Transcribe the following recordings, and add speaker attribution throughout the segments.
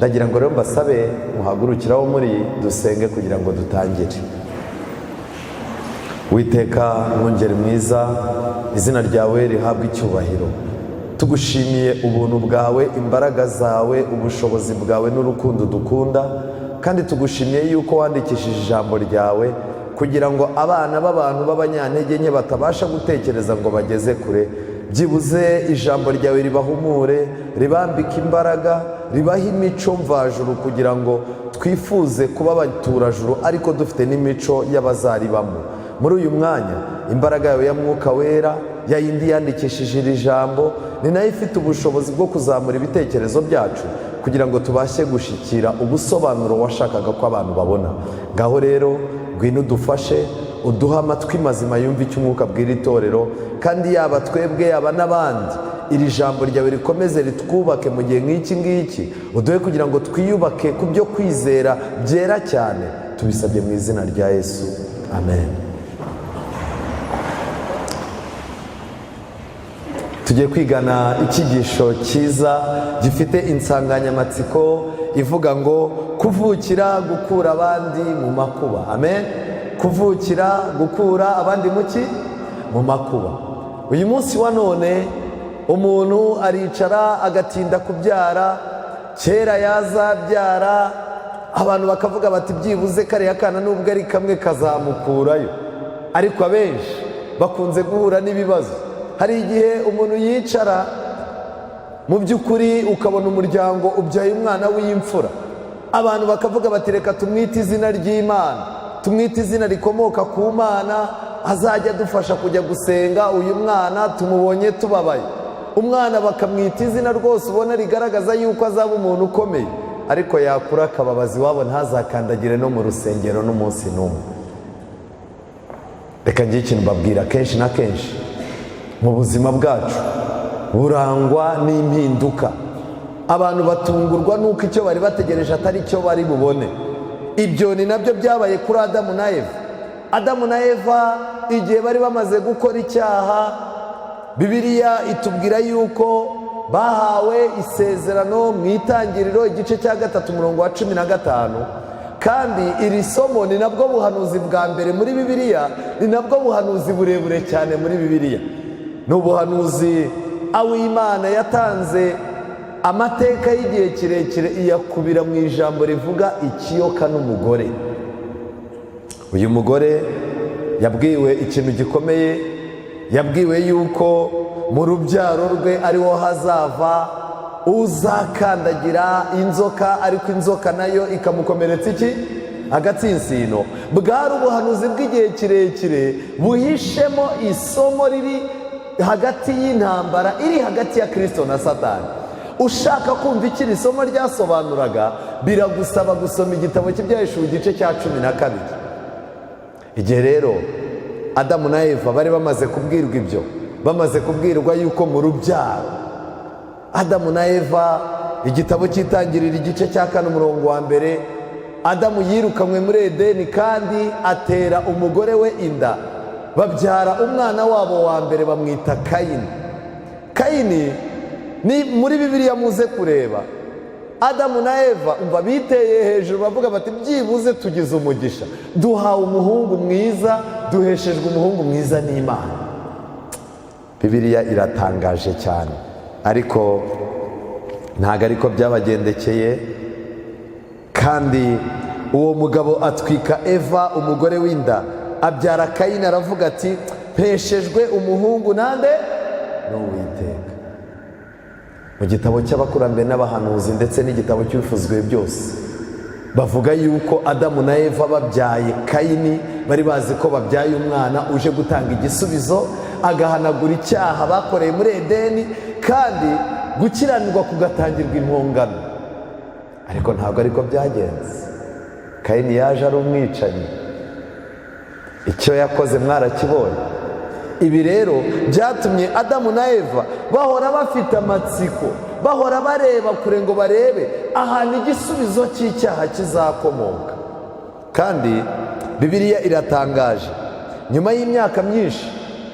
Speaker 1: ndagira ngo rero mbasabe muhagurukiraho muri dusenge kugira ngo dutangire. Uwiteka mwungeri mwiza, izina ryawe rihabwe icyubahiro. Tugushimiye ubuntu bwawe, imbaraga zawe, ubushobozi bwawe n'urukundo dukunda, kandi tugushimiye yuko wandikishije ijambo ryawe kugira ngo abana b'abantu b'abanyantege nke batabasha gutekereza ngo bageze kure, byibuze ijambo ryawe ribahumure, ribambike imbaraga, ribaha imico mvajuru kugira ngo twifuze kuba abaturajuru ariko dufite n'imico y'abazaribamo. Muri uyu mwanya imbaraga yawe ya mwuka wera, ya yindi yandikishije iri jambo, ni nayo ifite ubushobozi bwo kuzamura ibitekerezo byacu kugira ngo tubashe gushikira ubusobanuro washakaga ko abantu babona. Ngaho rero ngwino udufashe, uduha amatwi mazima yumva icyo umwuka abwira itorero, kandi yaba twebwe yaba n'abandi, iri jambo ryawe rikomeze ritwubake mu gihe nk'iki ngiki, uduhe kugira ngo twiyubake ku byo kwizera byera cyane. Tubisabye mu izina rya Yesu, amen. Tugiye kwigana icyigisho cyiza gifite insanganyamatsiko ivuga ngo kuvukira gukura abandi mu makuba. Amen. Kuvukira gukura abandi mu makuba. Uyu munsi wa none umuntu aricara agatinda kubyara, kera yazabyara abantu bakavuga bati byibuze kariya kana nubwo ari kamwe kazamukurayo, ariko abenshi bakunze guhura n'ibibazo. Hari igihe umuntu yicara mu by'ukuri ukabona umuryango ubyaye umwana w'imfura, abantu bakavuga bati reka tumwite izina ry'Imana, tumwite izina rikomoka ku Mana, azajya adufasha kujya gusenga. Uyu mwana tumubonye tubabaye, umwana bakamwita izina rwose ubona rigaragaza yuko azaba umuntu ukomeye, ariko yakura akababaza iwabo ntazakandagire no mu rusengero n'umunsi n'umwe. Reka ngire ikintu mbabwira, kenshi na kenshi mu buzima bwacu burangwa n'impinduka. Abantu batungurwa nuko icyo bari bategereje atari cyo bari bubone. Ibyo ni nabyo byabaye kuri Adamu na Eva. Adamu na Eva igihe bari bamaze gukora icyaha, Bibiliya itubwira yuko bahawe isezerano mu Itangiriro igice cya 3 umurongo wa 15, kandi iri somo ni nabwo buhanuzi bwa mbere muri Bibiliya, ni nabwo buhanuzi burebure cyane muri Bibiliya. Ni ubuhanuzi Uwimana yatanze amateka y'igihe kirekire iyakubira mu ijambo rivuga ikiyoka n'umugore. Uyu mugore yabwiwe ikintu gikomeye, yabwiwe yuko mu rubyaro rwe ariho hazava uzakandagira inzoka, ariko inzoka nayo ikamukomeretsa iki? Agatsinsino. Bwari ubuhanuzi bw'igihe kirekire buhishemo isomo riri hagati y'intambara iri hagati ya Kristo na Satani. Ushaka kumva ikiri isomo ryasobanuraga, biragusaba gusoma igitabo cy'Ibyahishuwe igice cya 12. Igihe rero Adamu na Eva bari bamaze kubwirwa ibyo, bamaze kubwirwa yuko mu rubyaro Adamu na Eva, igitabo cy'Itangiriro igice cya 4 umurongo wa 1, Adamu yirukanywe muri Edeni kandi atera umugore we inda, babyara umwana wabo wa mbere bamwita Kayini. Kayini ni muri Bibiliya muze kureba, Adamu na Eva umva biteye hejuru bavuga bati byibuze tugize umugisha, duhawe umuhungu mwiza, duheshejwe umuhungu mwiza n'Imana. Bibiliya iratangaje cyane, ariko ntago ariko byabagendekeye. Kandi uwo mugabo atwika Eva umugore w'inda, abyara Kayini, aravuga ati mpeshejwe umuhungu nande? N'Uwiteka. Mu gitabo cy'abakurambere n'abahanuzi ndetse n'igitabo cy'ibifuzwe byose bavuga yuko Adamu na Eva babyaye Kayini bari bazi ko babyaye umwana uje gutanga igisubizo, agahanagura icyaha bakoreye muri Edeni, kandi gukiranirwa kugatangirwa impongano. Ariko ntabwo ariko byagenze. Kayini yaje ari umwicanyi, icyo yakoze mwarakibonye. Ibi rero byatumye Adamu na Eva bahora bafite amatsiko, bahora bareba kure ngo barebe ahantu igisubizo cy'icyaha kizakomoka. Kandi Bibiliya iratangaje, nyuma y'imyaka myinshi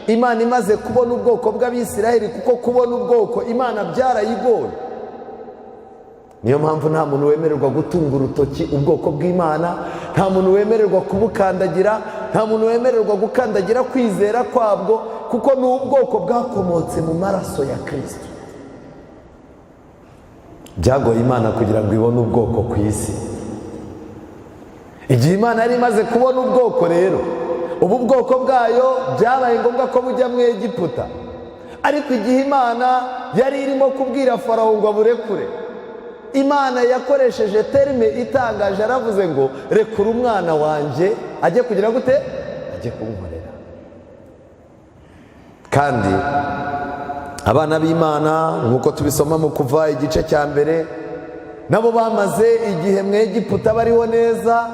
Speaker 1: Imana imaze kubona ubwoko bw'Abisiraheli, kuko kubona ubwoko Imana byarayigoye. niyo mpamvu nta muntu wemererwa gutunga urutoki ubwoko bw'Imana, nta muntu wemererwa kubukandagira, nta muntu wemererwa gukandagira kwizera kwabwo, kuko ni ubwoko bwakomotse mu maraso ya Kristo. Byagoye Imana kugira ngo ibone ubwoko ku isi. Igihe Imana yari imaze kubona ubwoko rero, ubu bwoko bwayo byabaye ngombwa ko bujya mu Egiputa. Ariko igihe Imana yari irimo kubwira Farawo ngo aburekure, Imana yakoresheje terime itangaje, aravuze ngo rekura umwana wanjye ajye kugira gute, ajye kunkorera. Kandi abana b'Imana nk'uko tubisoma mu Kuva igice cya mbere, nabo bamaze igihe mu Egiputa bariho neza,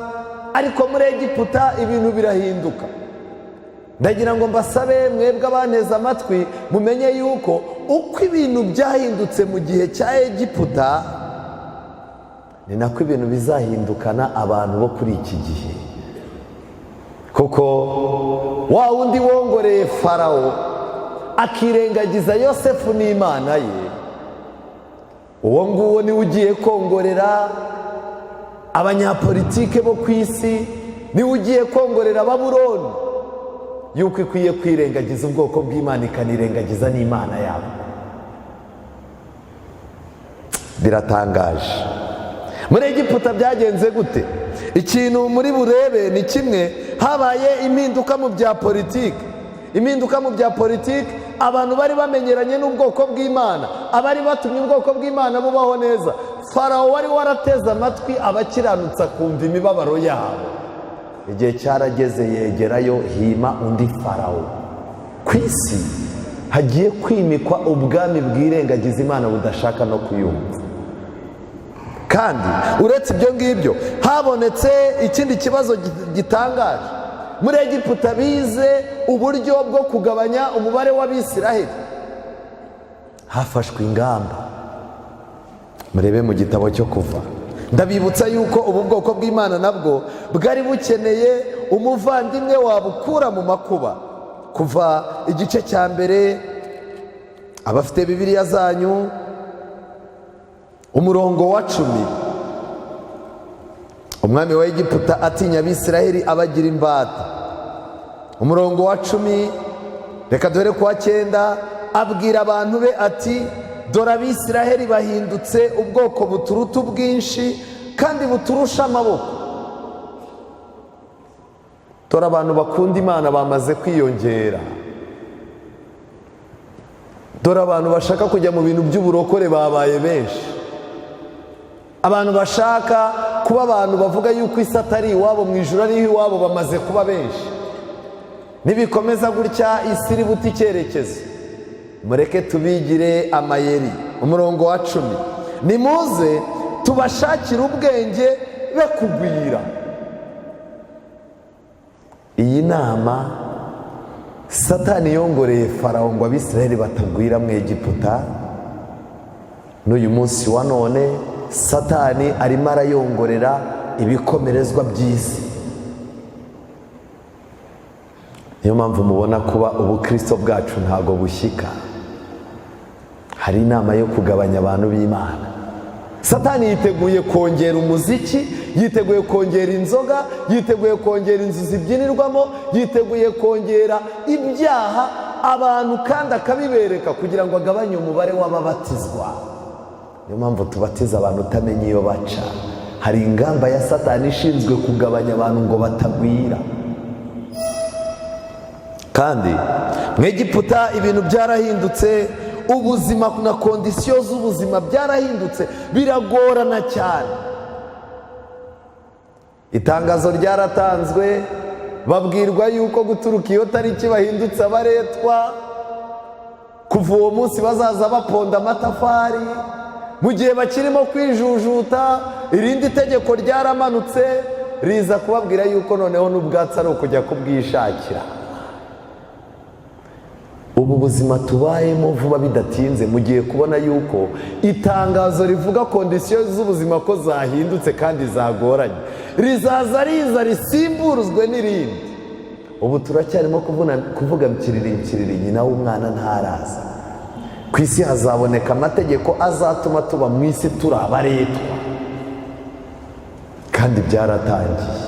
Speaker 1: ariko muri Egiputa ibintu birahinduka. Ndagira ngo mbasabe mwebwe abanteze amatwi mumenye yuko uko ibintu byahindutse mu gihe cya Egiputa, ni nako ibintu bizahindukana abantu bo kuri iki gihe. Kuko wa wundi wongoreye Farawo akirengagiza Yosefu n'Imana ye, uwo nguwo niwe ugiye kongorera abanyapolitike bo ku isi, niwe ugiye kongorera Babuloni yuko ikwiye kwirengagiza ubwoko bw'Imana ikanirengagiza n'Imana yabo. Biratangaje. Muri Egiputa byagenze gute? Ikintu muri burebe ni kimwe, habaye impinduka mu bya politiki. Impinduka mu bya politiki, abantu bari bamenyeranye n'ubwoko bw'Imana, abari batumye ubwoko bw'Imana bubaho neza. Farawo wari warateze amatwi abakiranutsa kumva imibabaro yabo. Igihe cyarageze yegerayo hima undi Farawo. Ku isi hagiye kwimikwa ubwami bwirengagiza Imana budashaka no kuyumva. Kandi uretse ibyo ngibyo habonetse ikindi kibazo gitangaje. Muri Egiputa bize uburyo bwo kugabanya umubare w'Abisiraheli. Hafashwe ingamba. Murebe mu gitabo cyo Kuva. Ndabibutsa yuko ubu bwoko bw'Imana nabwo bwari bukeneye umuvandimwe wabukura mu makuba. Kuva igice cya mbere, abafite Bibiliya zanyu, umurongo wa 10. Umwami wa Egiputa atinya Abisiraheli abagira imbata. Umurongo wa 10, reka duhere ku wa 9, abwira abantu be ati, dore Abisiraheli bahindutse ubwoko buturuta ubwinshi kandi buturusha amaboko. Dore abantu bakunda Imana bamaze kwiyongera. Dore abantu bashaka kujya mu bintu by'uburokore babaye benshi. Abantu bashaka kuba abantu bavuga yuko isi atari iwabo, mu ijuru ari iwabo, bamaze kuba benshi. Nibikomeza gutya isi iri buta icyerekezo. Mureke tubigire amayeri. Umurongo wa 10, nimuze tubashakire ubwenge be kugwira. Iyi nama Satani yongoreye Farawo ngo Abisiraheli batagwira mu Egiputa. N'uyu munsi wa none Satani arimo arayongorera ibikomerezwa by'isi. Niyo mpamvu mubona kuba ubukristo bwacu ntago bushyika. Hari inama yo kugabanya abantu b'Imana. Satani yiteguye kongera umuziki, yiteguye kongera inzoga, yiteguye kongera inzu zibyinirwamo, yiteguye kongera ibyaha abantu kandi akabibereka kugira ngo agabanye umubare w'ababatizwa. Niyo mpamvu tubatiza abantu utamenya iyo baca. Hari ingamba ya Satani ishinzwe kugabanya abantu ngo batagwira. Kandi mu Egiputa ibintu byarahindutse, ubuzima na kondisiyo z'ubuzima byarahindutse, biragorana cyane. Itangazo ryaratanzwe, babwirwa yuko guturuka iyo tariki bahindutse abaretwa, kuva uwo munsi bazaza baponda amatafari. Mu gihe bakirimo kwijujuta, irindi tegeko ryaramanutse riza kubabwira yuko noneho n'ubwatsi ari ukujya kubwishakira. Ubu buzima tubayemo vuba bidatinze, mugiye kubona yuko itangazo rivuga kondisiyo z'ubuzima ko zahindutse kandi zagoranye, rizaza riza risimburuzwe n'irindi. Ubu turacyarimo kuvuga mkiriri nyina w'umwana ntaraza. ku isi hazaboneka amategeko azatuma tuba mu isi turi abaretwa, kandi byaratangiye.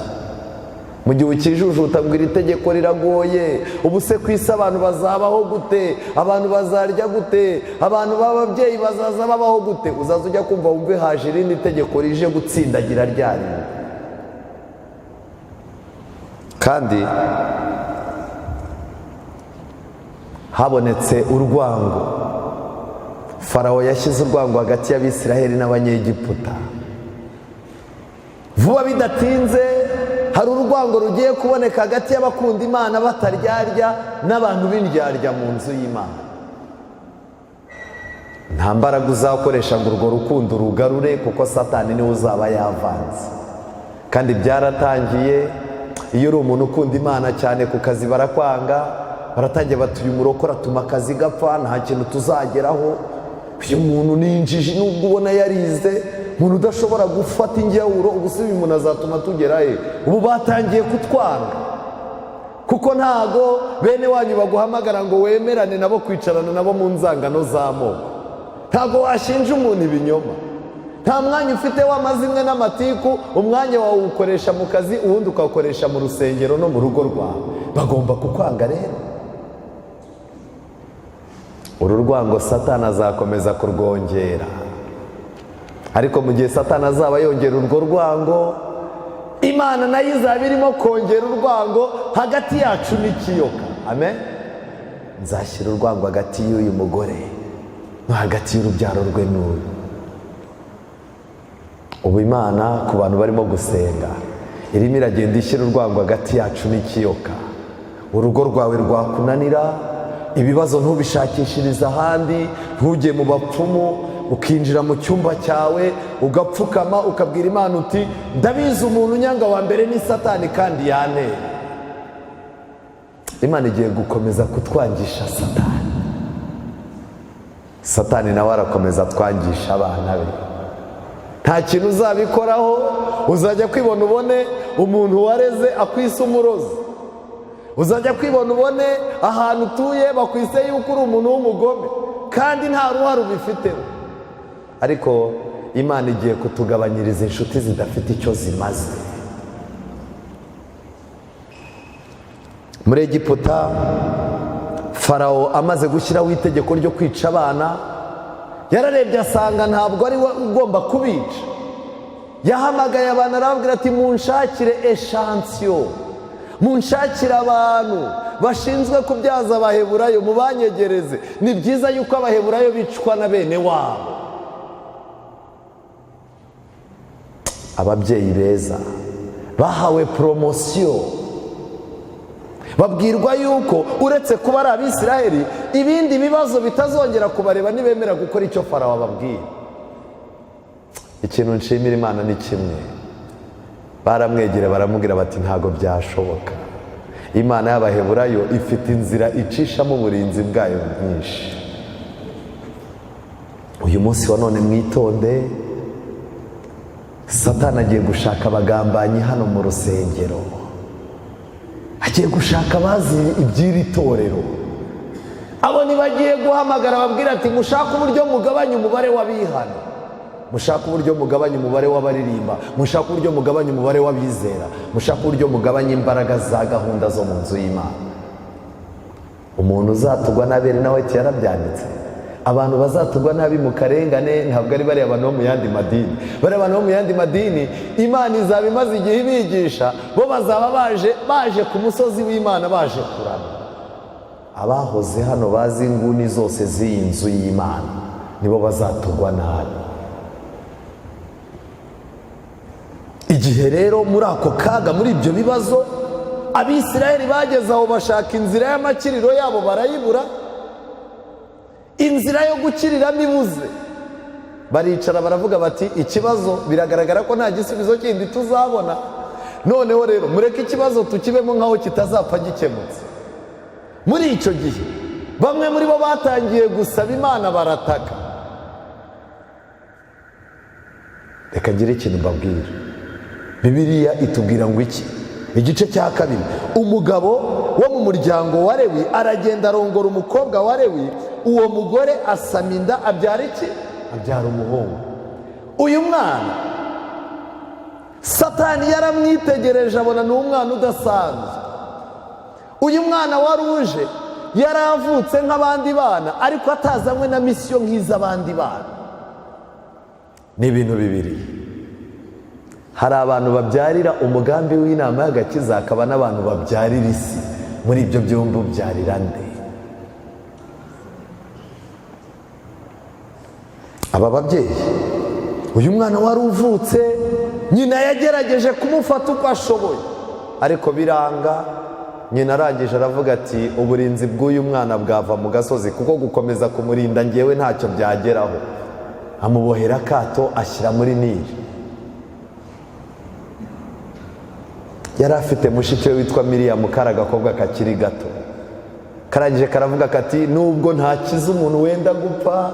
Speaker 1: Mu gihe ukijujuta ngo iri tegeko riragoye, ubu se ku isi abantu bazabaho gute, abantu bazarya gute, abantu b'ababyeyi bazaza babaho gute, uzaza ujya kumva wumve haje irindi tegeko rije gutsindagira ryarindi. Kandi habonetse urwango. Farawo yashyize urwango hagati y'Abisiraheli n'Abanyegiputa. Vuba bidatinze hari urwango rugiye kuboneka hagati y'abakunda Imana bataryarya n'abantu b'indyarya mu nzu y'Imana. Nta mbaraga uzakoresha ngo urwo rukundo rugarure, kuko Satani niwe uzaba yavanze. Kandi byaratangiye. Iyo uri umuntu ukunda Imana cyane, ku kazi barakwanga, baratangiye bati uyu murokore atuma akazi gapfa, nta kintu tuzageraho. Uyu muntu ni injiji, nubwo ubona yarize, umuntu udashobora gufata injyawuro, ubu se uyu muntu azatuma tugera he? Ubu batangiye kutwanga, kuko ntago bene wanyu baguhamagara ngo wemerane nabo kwicarana nabo mu nzangano z'amoko. Ntago washinja umuntu ibinyoma. Nta mwanya ufite w'amazimwe n'amatiku, umwanya wawe uwukoresha mu kazi, uwundi ukawukoresha mu rusengero no mu rugo rwawe. Bagomba kukwanga rero. Uru rwango Satani azakomeza kurwongera, ariko mu gihe Satani azaba yongera urwo rwango, Imana nayo izaba irimo kongera urwango hagati yacu n'ikiyoka. Amen. Nzashyira urwango hagati y'uyu mugore no hagati y'urubyaro rwe n'uyu. Ubu Imana ku bantu barimo gusenga irimo iragenda ishyira urwango hagati yacu n'ikiyoka. Urugo rwawe rwakunanira, ibibazo ntubishakishirize ahandi, ntujye mu bapfumu, ukinjira mu cyumba cyawe ugapfukama ukabwira Imana uti ndabizi umuntu nyanga wa mbere ni Satani kandi yanteye. Imana igiye gukomeza kutwangisha Satani. Satani nawe arakomeza atwangisha abana be. Nta kintu uzabikoraho, uzajya kwibona ubone umuntu wareze akwise umurozi. Uzajya kwibona ubone ahantu utuye bakwise yuko uri umuntu w'umugome, kandi nta ruhare ubifiteho. Ariko Imana igiye kutugabanyiriza inshuti zidafite icyo zimaze. Muri Egiputa, Farawo amaze gushyiraho itegeko ryo kwica abana, yararebye asanga ntabwo ari we ugomba kubica. Yahamagaye abantu arababwira ati munshakire eshansiyo, munshakire abantu bashinzwe kubyaza Abaheburayo, mubanyegereze. Ni byiza yuko Abaheburayo bicwa na bene wabo. Ababyeyi beza bahawe poromosiyo, babwirwa yuko uretse kuba ari Abisiraheli, ibindi bibazo bitazongera kubareba nibemera gukora icyo Farawo ababwiye. Ikintu nshimira Imana ni kimwe, baramwegera baramubwira bati ntago byashoboka. Imana y'Abaheburayo ifite inzira icishamo uburinzi bwayo bwinshi. Uyu munsi wa none mwitonde, Satani agiye gushaka abagambanyi hano mu rusengero, agiye gushaka abazi iby'iri torero. Abo nibagiye guhamagara babwira ati mushaka uburyo mugabanya umubare w'abihana, mushaka uburyo mugabanya umubare w'abaririmba, mushaka uburyo mugabanya umubare w'abizera, mushaka uburyo mugabanya imbaraga za gahunda zo mu nzu y'Imana. Umuntu uzatugwa n'abere nawe yarabyanditse. Abantu bazatugwa nabi mu karengane ntabwo ari bariya abantu bo mu yandi madini. Bariya abantu bo mu yandi madini Imana izaba imaze igihe ibigisha, bo bazaba baje ku musozi w'Imana baje kurama. Abahoze hano bazi inguni zose z'iyi nzu y'Imana nibo bazatugwa nabi. Igihe rero muri ako kaga, muri ibyo bibazo, Abisiraheli bageze aho bashaka inzira y'amakiriro yabo barayibura. Inzira yo gukiriramo ibuze. Baricara baravuga bati ikibazo biragaragara ko nta gisubizo kindi tuzabona, noneho rero mureke ikibazo tukibemo nkaho kitazapfa gikemutse. Muri icyo gihe bamwe muri bo batangiye gusaba Imana, barataka. Reka ngire ikintu mbabwira. Bibiliya itubwira ngo iki? Igice cya 2, umugabo wo mu muryango wa Lewi aragenda arongora umukobwa wa Lewi, uwo mugore asama inda abyara iki? Abyara umuhungu. Uyu mwana Satani yaramwitegereje abona ni umwana udasanzwe. Uyu mwana wari uje yaravutse nk'abandi bana ariko atazanywe na misiyo nk'iz'abandi bana. Ni ibintu bibiri. Hari abantu babyarira umugambi w'inama y'agakiza, hakaba n'abantu babyarira isi. Muri ibyo byombi ubyarira nde? Aba babyeyi, uyu mwana wari uvutse nyina yagerageje kumufata uko ashoboye ariko biranga. Nyina arangije aravuga ati uburinzi bw'uyu mwana bwava mu gasozi kuko gukomeza kumurinda ngewe ntacyo byageraho. Amubohera akato ashyira muri Nili. Yari afite mushiki we witwa Miriyamu, kari agakobwa kakiri gato. Karangije karavuga kati nubwo ntakiza umuntu wenda gupfa,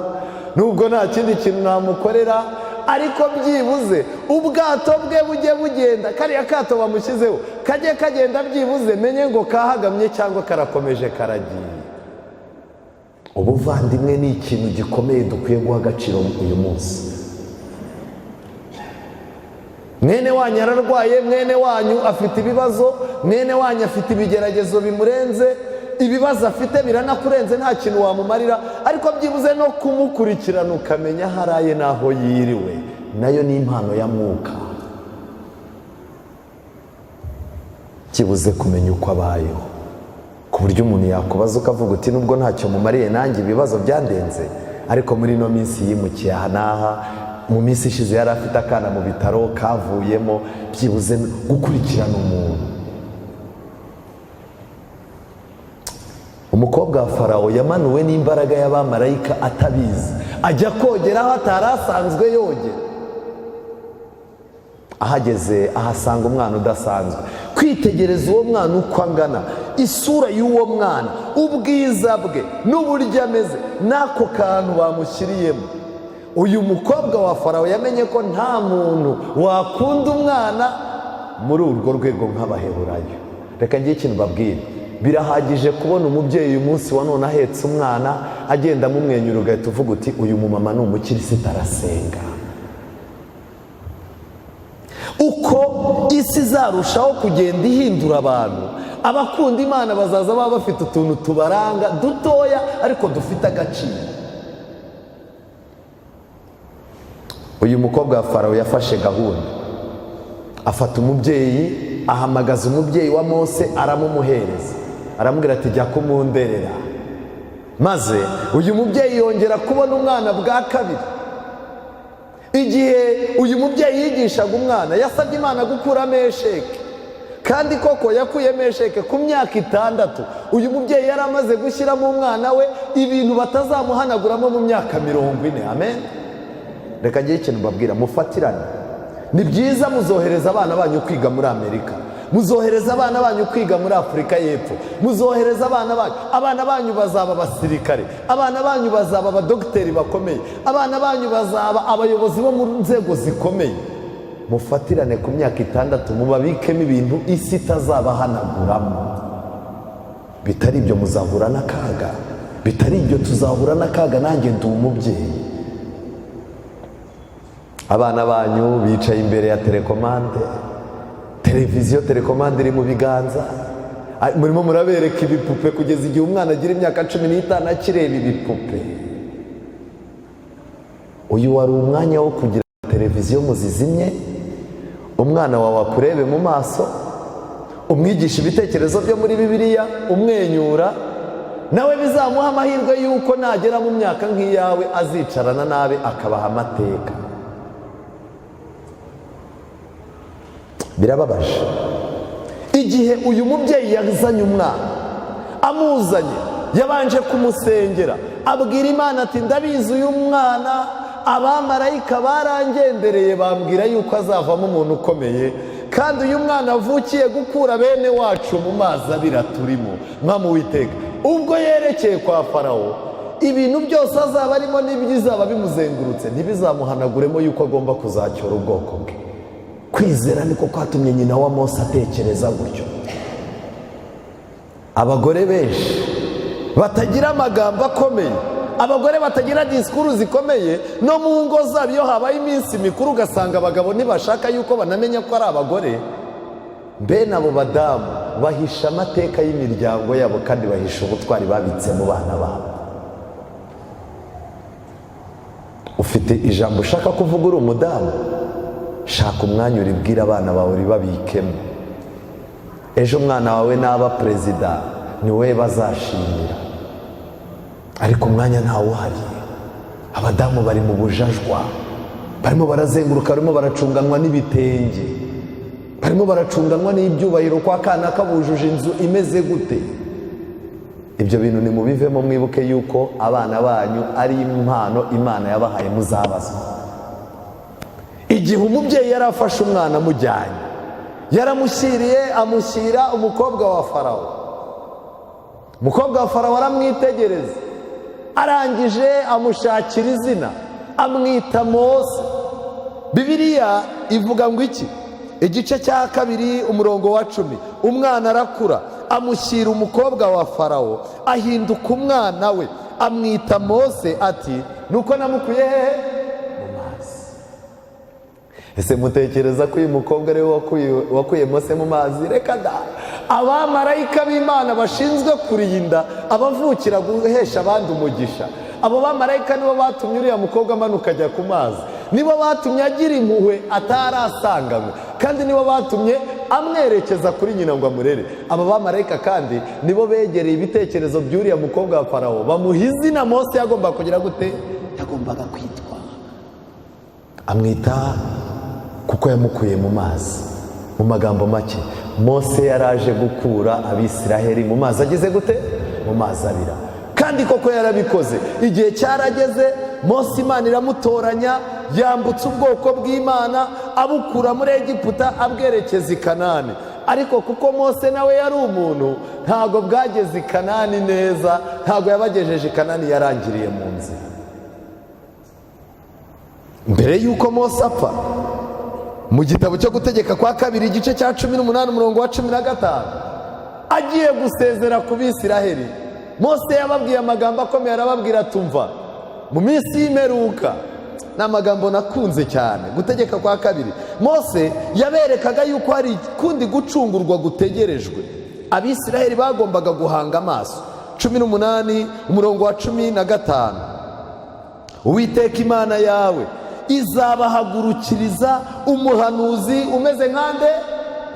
Speaker 1: nubwo nta kindi kintu namukorera, ariko byibuze ubwato bwe bujye bugenda, kariya kato bamushyizeho kajye kagenda byibuze menye ngo kahagamye cyangwa karakomeje karagiye. Ubuvandimwe ni ikintu gikomeye dukwiye guha agaciro uyu munsi. Mwene wanyu ararwaye, mwene wanyu afite ibibazo, mwene wanyu afite ibigeragezo bimurenze, ibibazo afite biranakurenze, nta kintu wamumarira, ariko byibuze no kumukurikirana ukamenya aho araye n'aho yiriwe, nayo ni impano ya Mwuka. Kibuze kumenya uko abayeho, ku buryo umuntu yakubaza ukavuga uti nubwo ntacyo mumariye nanjye ibibazo byandenze, ariko muri ino minsi yimukiye aha n'aha, mu minsi ishize yari afite akana mu bitaro kavuyemo. Byibuze gukurikirana umuntu. Umukobwa wa Farawo yamanuwe n'imbaraga y'abamarayika atabizi, ajya kogera aho atari asanzwe yogera. Ahageze ahasanga umwana udasanzwe. Kwitegereza uwo mwana uko angana, isura y'uwo mwana, ubwiza bwe n'uburyo ameze, n'ako kantu bamushyiriyemo, uyu mukobwa wa Farawo yamenye ko nta muntu wakunda umwana muri urwo rwego nk'Abaheburayo. Reka ngire ikintu babwira, birahagije kubona umubyeyi uyu munsi wa none ahetse umwana agenda amumwenyura, ugahita uvuga uti uyu mumama ni umukirisitu arasenga. Uko isi izarushaho kugenda ihindura abantu, abakunda Imana bazaza baba bafite utuntu tubaranga dutoya ariko dufite agaciro. Uyu mukobwa wa Farawo yafashe gahunda, afata umubyeyi, ahamagaza umubyeyi wa Mose aramumuhereza, aramubwira ati jya kumunderera. Maze uyu mubyeyi yongera kubona umwana bwa kabiri. Igihe uyu mubyeyi yigishaga umwana, yasabye Imana gukura Mesheke, kandi koko yakuye Mesheke ku myaka 6. Uyu mubyeyi yari amaze gushyiramo umwana we ibintu batazamuhanaguramo mu myaka 40. Amen. Reka ngire ikintu mbabwira, mufatirane. Ni byiza muzohereza abana banyu kwiga muri Amerika, muzohereza abana banyu kwiga muri Afurika y'Epfo, muzohereza abana banyu bazaba abasirikare, abana banyu bazaba abadogiteri bakomeye, abana banyu bazaba abayobozi bo mu nzego zikomeye. Mufatirane ku myaka 6, mubabikemo ibintu isi itazabahanaguramo. Bitari ibyo muzahura n'akaga, bitari ibyo tuzahura n'akaga. Nanjye ndi umubyeyi, abana banyu bicaye imbere ya telekomande, televiziyo telekomande iri mu biganza, murimo murabereka ibipupe kugeza igihe umwana agira imyaka 15 akireba ibipupe. Uyu wari umwanya wo kugira televiziyo muzizimye, umwana wawe akurebe mu maso, umwigisha ibitekerezo byo muri Bibiliya, umwenyura, nawe bizamuha amahirwe yuko nagera mu myaka nk'iyawe azicarana nabe akabaha amateka. Birababaje igihe uyu mubyeyi yazanye umwana, amuzanye yabanje kumusengera, abwira Imana ati ndabizi uyu mwana abamarayika barangendereye bambwira yuko azavamo umuntu ukomeye, kandi uyu mwana avukiye gukura bene wacu mu mazi abira turimo. Mwami Uwiteka, ubwo yerekeye kwa Farawo, ibintu byose azaba arimo n'ibizaba bimuzengurutse ntibizamuhanaguremo yuko agomba kuzacyora ubwoko bwe. Kwizera niko kwatumye nyina wa Mose atekereza gutyo. Abagore benshi batagira amagambo akomeye abagore batagira disikuru zikomeye no mu ngo zabo iyo habaye iminsi mikuru ugasanga abagabo ntibashaka yuko banamenya ko ari abagore. Bene abo badamu bahisha amateka y'imiryango yabo kandi bahisha ubutwari babitse mu bana babo. Ufite ijambo ushaka kuvuga uri umudamu, shaka umwanya uribwira abana bawe uribabikemo. Ejo umwana wawe naba perezida ni we bazashimira, ariko umwanya ntawe uhari. Abadamu bari mu bujajwa, barimo barazenguruka, barimo baracunganwa n'ibitenge, barimo baracunganwa n'ibyubahiro kwa kana kabujuje inzu imeze gute. Ibyo bintu nimubivemo, mwibuke yuko abana banyu ari impano Imana yabahaye muzabazwa. Igihe umubyeyi yari afashe umwana amujyanye, yaramushyiriye, amushyira umukobwa wa Farawo. Umukobwa wa Farawo aramwitegereza, arangije amushakira izina, amwita Mose. Bibiliya ivuga ngo iki? Igice cya 2 umurongo wa 10, umwana arakura, amushyira umukobwa wa Farawo, ahinduka umwana we, amwita Mose, ati nuko namukuye hehe? Mu mazi. Ese mutekereza ko uyu mukobwa ari we wakuye Mose mu mazi? Reka da! Abamarayika b'Imana bashinzwe kurinda abavukira guhesha abandi umugisha, abo bamarayika nibo batumye uriya mukobwa amanuka ajya ku mazi, nibo batumye agira impuhwe atarasanganywe, kandi nibo batumye amwerekeza kuri nyina ngo amurere. Aba bamarayika kandi nibo begereye ibitekerezo by'uriya mukobwa wa Farawo, bamuha izina Mose yagomba kugira gute? Yagombaga kwitwa. Amwita kuko yamukuye mu mazi. Mu magambo make, Mose yaraje gukura Abisiraheli mu mazi ageze gute? Mu mazi abira. Kandi koko yarabikoze. Igihe cyarageze, Mose Imana iramutoranya, yambutse ubwoko bw'Imana, abukura muri Egiputa abwerekeza i Kanani. Ariko kuko Mose nawe yari umuntu, ntago bwageze i Kanani neza, ntago yabagejeje i Kanani, yarangiriye mu nzira. Mbere yuko Mose apfa, mu gitabo cyo gutegeka kwa 2 igice cya 18 umurongo wa 15, agiye gusezera ku Bisiraheli, Mose yababwiye amagambo akomeye, arababwira tumva mu minsi y'imperuka. N'amagambo nakunze cyane. Gutegeka kwa 2, Mose yaberekaga yuko hari kundi gucungurwa gutegerejwe. Abisiraheli bagombaga guhanga amaso. 18 umurongo wa 15, Uwiteka Imana yawe izabahagurukiriza umuhanuzi umeze nkande?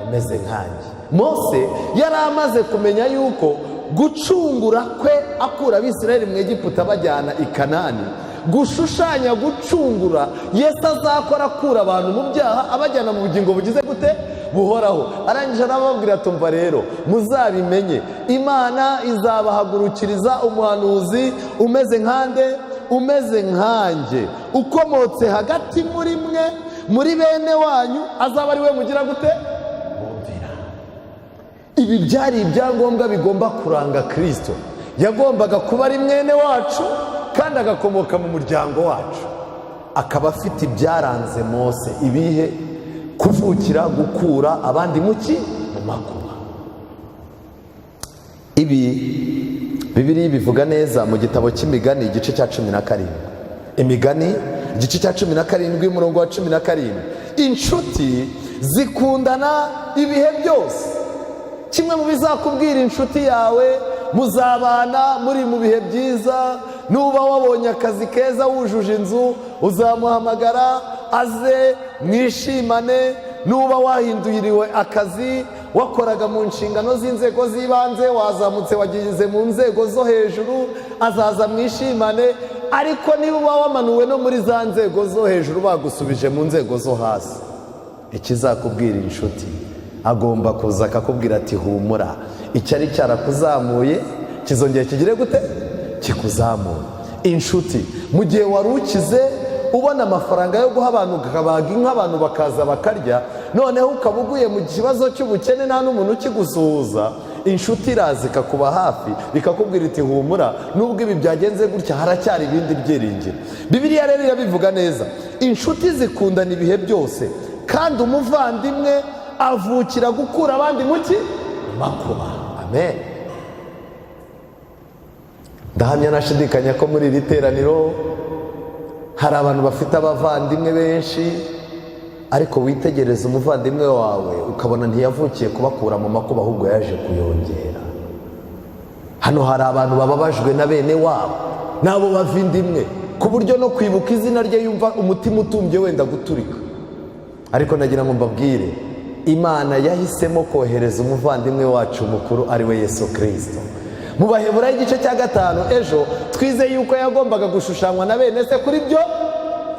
Speaker 1: Umeze nkanjye. Mose yari amaze kumenya yuko gucungura kwe akura Abisiraheli mu Egiputa bajyana i Kanani, gushushanya gucungura Yesu azakora akura abantu mu byaha abajyana mu bugingo bugize gute? Buhoraho. Arangije arababwira tumva rero muzabimenye, Imana izabahagurukiriza umuhanuzi umeze nkande? Umeze nkanjye, ukomotse hagati muri mwe, muri bene wanyu, azaba ari we mugira gute? Bumvira. Ibi byari ibyangombwa bigomba kuranga Kristo. Yagombaga kuba ari mwene wacu kandi agakomoka mu muryango wacu. Akaba afite ibyaranze Mose. Ibihe? Kuvukira, gukura abandi muki? Mu makuba. Ibi Bibiliya bivuga neza mu gitabo cy'Imigani igice cya 17. Imigani igice cya 17 umurongo wa 17, inshuti zikundana ibihe byose. Kimwe mu bizakubwira inshuti yawe muzabana muri mu bihe byiza. Nuba wabonye akazi keza wujuje inzu, uzamuhamagara aze mwishimane. Nuba wahinduriwe akazi, wakoraga mu nshingano z'inzego z'ibanze, wazamutse wagize mu nzego zo hejuru, azaza mwishimane. Ariko niba wamanuwe no muri za nzego zo hejuru bagusubije mu nzego zo hasi, ikizakubwira inshuti, agomba kuza akakubwira ati humura, icyari cyarakuzamuye kizongera kigire gute? Kikuzamura. Inshuti, mu gihe wari ukize ubona amafaranga yo guha abantu, ukabaga inka abantu bakaza bakarya, noneho ukaba uguye mu kibazo cy'ubukene nta n'umuntu ukigusuhuza, inshuti iraza ikakuba hafi ikakubwira iti humura, nubwo ibi byagenze gutya haracyari ibindi byiringiro. Bibiliya rero irabivuga neza, inshuti zikundana ibihe byose, kandi umuvandimwe avukira gukura abandi muki? Makuba. Amen. ndahamya nashidikanya ko muri iri teraniro hari abantu bafite abavandimwe benshi, ariko witegereza umuvandimwe wawe ukabona ntiyavukiye kubakura mu makuba, ahubwo yaje kuyongera. Hano hari abantu bababajwe na bene wabo n'abo bavindimwe, ku buryo no kwibuka izina rye yumva umutima utumbye wenda guturika. Ariko nagira ngo mbabwire, Imana yahisemo kohereza umuvandimwe wacu mukuru ari we Yesu Kristo. Mu Baheburayo igice cya 5 ejo twize yuko yagombaga gushushanywa na bene se kuri byo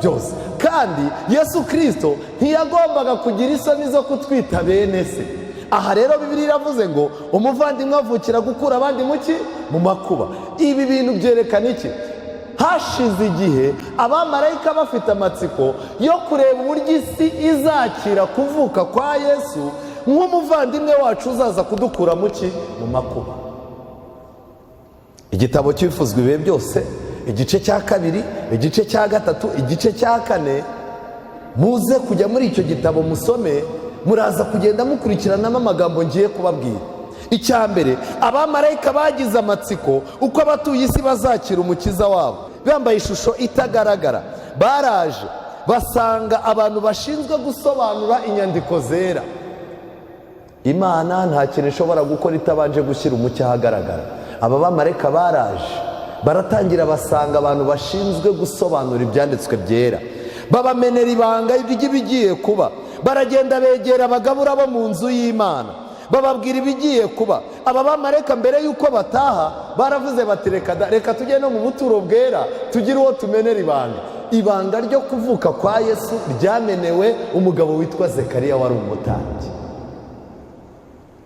Speaker 1: byose, kandi Yesu Kristo ntiyagombaga kugira isoni zo kutwita bene se. Aha rero Bibiliya iravuze ngo umuvandimwe avukira gukura abandi mu makuba. Ibi bintu byerekana iki? Hashize igihe abamarayika bafite amatsiko yo kureba uburyo isi izakira kuvuka kwa Yesu nk'umuvandimwe wacu uzaza kudukura mu makuba. Igitabo cyifuzwa ibihe byose, igice cya 2, igice cya 3, igice cya 4, muze kujya muri icyo gitabo musome, muraza kugenda mukurikiranamo amagambo ngiye kubabwira. Icya mbere, abamarayika bagize amatsiko uko abatuye isi bazakira umukiza wabo, bambaye ishusho itagaragara. Baraje basanga abantu bashinzwe gusobanura inyandiko zera. Imana nta kintu ishobora gukora itabanje gushyira umucyo ahagaragara. Aba bamarayika baraje baratangira basanga abantu bashinzwe gusobanura ibyanditswe byera, babamenera ibanga ry'ibigiye kuba. Baragenda begera abagabura bo mu nzu y'Imana, bababwira ibigiye kuba. Aba bamarayika mbere yuko bataha baravuze bati reka tujye no mu buturo bwera tugire uwo tumenera ibanga. Ibanga ryo kuvuka kwa Yesu ryamenewe umugabo witwa Zekariya wari umutambyi.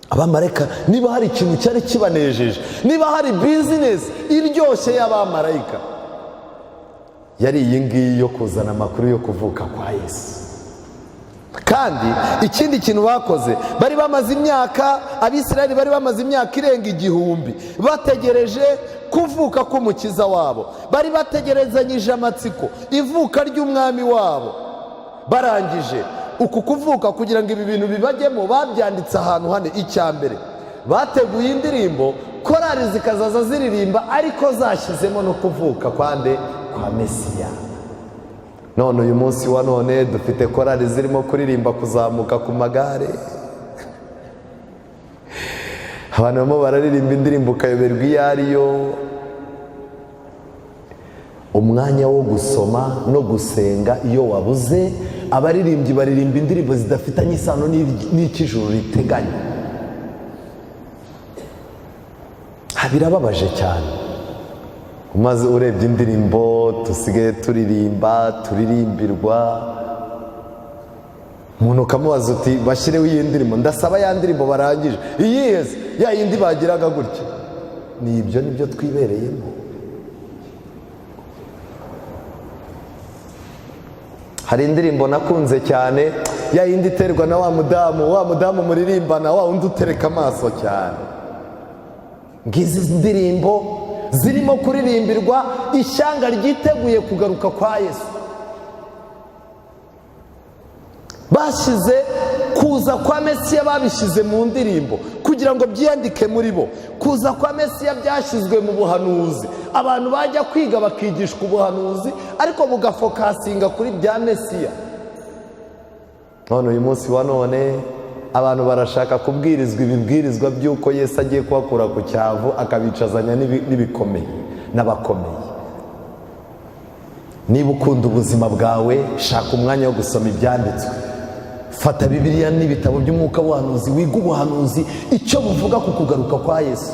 Speaker 1: Abamarayika, niba hari ikintu cyari kibanejeje, niba hari bizinesi iryoshye y'abamarayika, yari iyi ngiyi yo kuzana amakuru yo kuvuka kwa Yesu. Kandi ikindi kintu bakoze, bari bamaze imyaka, Abisirayeli bari bamaze imyaka irenga 1000 bategereje kuvuka k'umukiza wabo. Bari bategerezanyije amatsiko ivuka ry'umwami wabo. Barangije uku kuvuka kugira ngo ibi bintu bibajyemo, babyanditse ahantu hane. Icya mbere, bateguye indirimbo, korari zikazaza ziririmba ariko zashyizemo no kuvuka kwa Mesiya. None uyu munsi wa none dufite korari zirimo kuririmba kuzamuka ku magare. Abantu barimo bararirimba indirimbo ukayoberwa iyo ariyo. Umwanya wo gusoma no gusenga iyo wabuze, abaririmbyi baririmba indirimbo zidafitanye isano n'ikijuru riteganya. Birababaje cyane. Umaze urebye indirimbo tusigaye turirimbirwa, umuntu ukamubaza uti bashyireho iyi ndirimbo, ndasaba ya ndirimbo barangije, iyiheze ya yindi bagiraga gutya. Nibyo twibereyemo. Hari indirimbo nakunze cyane, ya yindi iterwa na wa mudamu muririmbana, wa undi utereka amaso cyane. Ngizi ndirimbo zirimo kuririmbirwa ishyanga ryiteguye kugaruka kwa Yesu. Bashyize kuza kwa Mesiya, babishyize mu ndirimbo kugira ngo byiyandike muri bo. Kuza kwa Mesiya byashyizwe mu buhanuzi, abantu bajya kwiga bakigishwa ubuhanuzi ariko bugafokasinga kuri bya Mesiya. None uyu munsi wa none abantu barashaka kubwirizwa ibibwirizwa by'uko Yesu agiye kubakura ku cyavu akabicazanya n'ibikomeye n'abakomeye. Niba ukunda ubuzima bwawe, shaka umwanya wo gusoma ibyanditswe. Fata Bibiliya n'ibitabo by'umwuka w'ubuhanuzi, wiga ubuhanuzi icyo buvuga ku kugaruka kwa Yesu.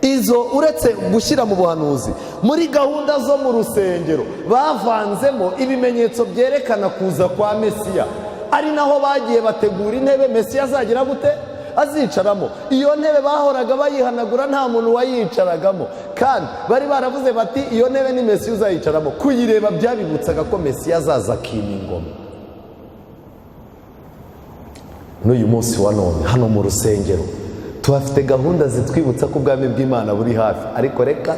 Speaker 1: Izo uretse gushyira mu buhanuzi, muri gahunda zo mu rusengero bavanzemo ibimenyetso byerekana kuza kwa Mesiya. Ari naho bagiye bategura intebe Mesiya azagira gute? Azicaramo. Iyo ntebe bahoraga bayihanagura, nta muntu wayicaragamo, kandi bari baravuze bati iyo ntebe ni Mesiya uzayicaramo. Kuyireba byabibutsaga ko Mesiya azaza akima ingoma. N'uyu munsi wa none hano mu rusengero tuhafite gahunda zitwibutsa ko ubwami bw'Imana buri hafi, ariko reka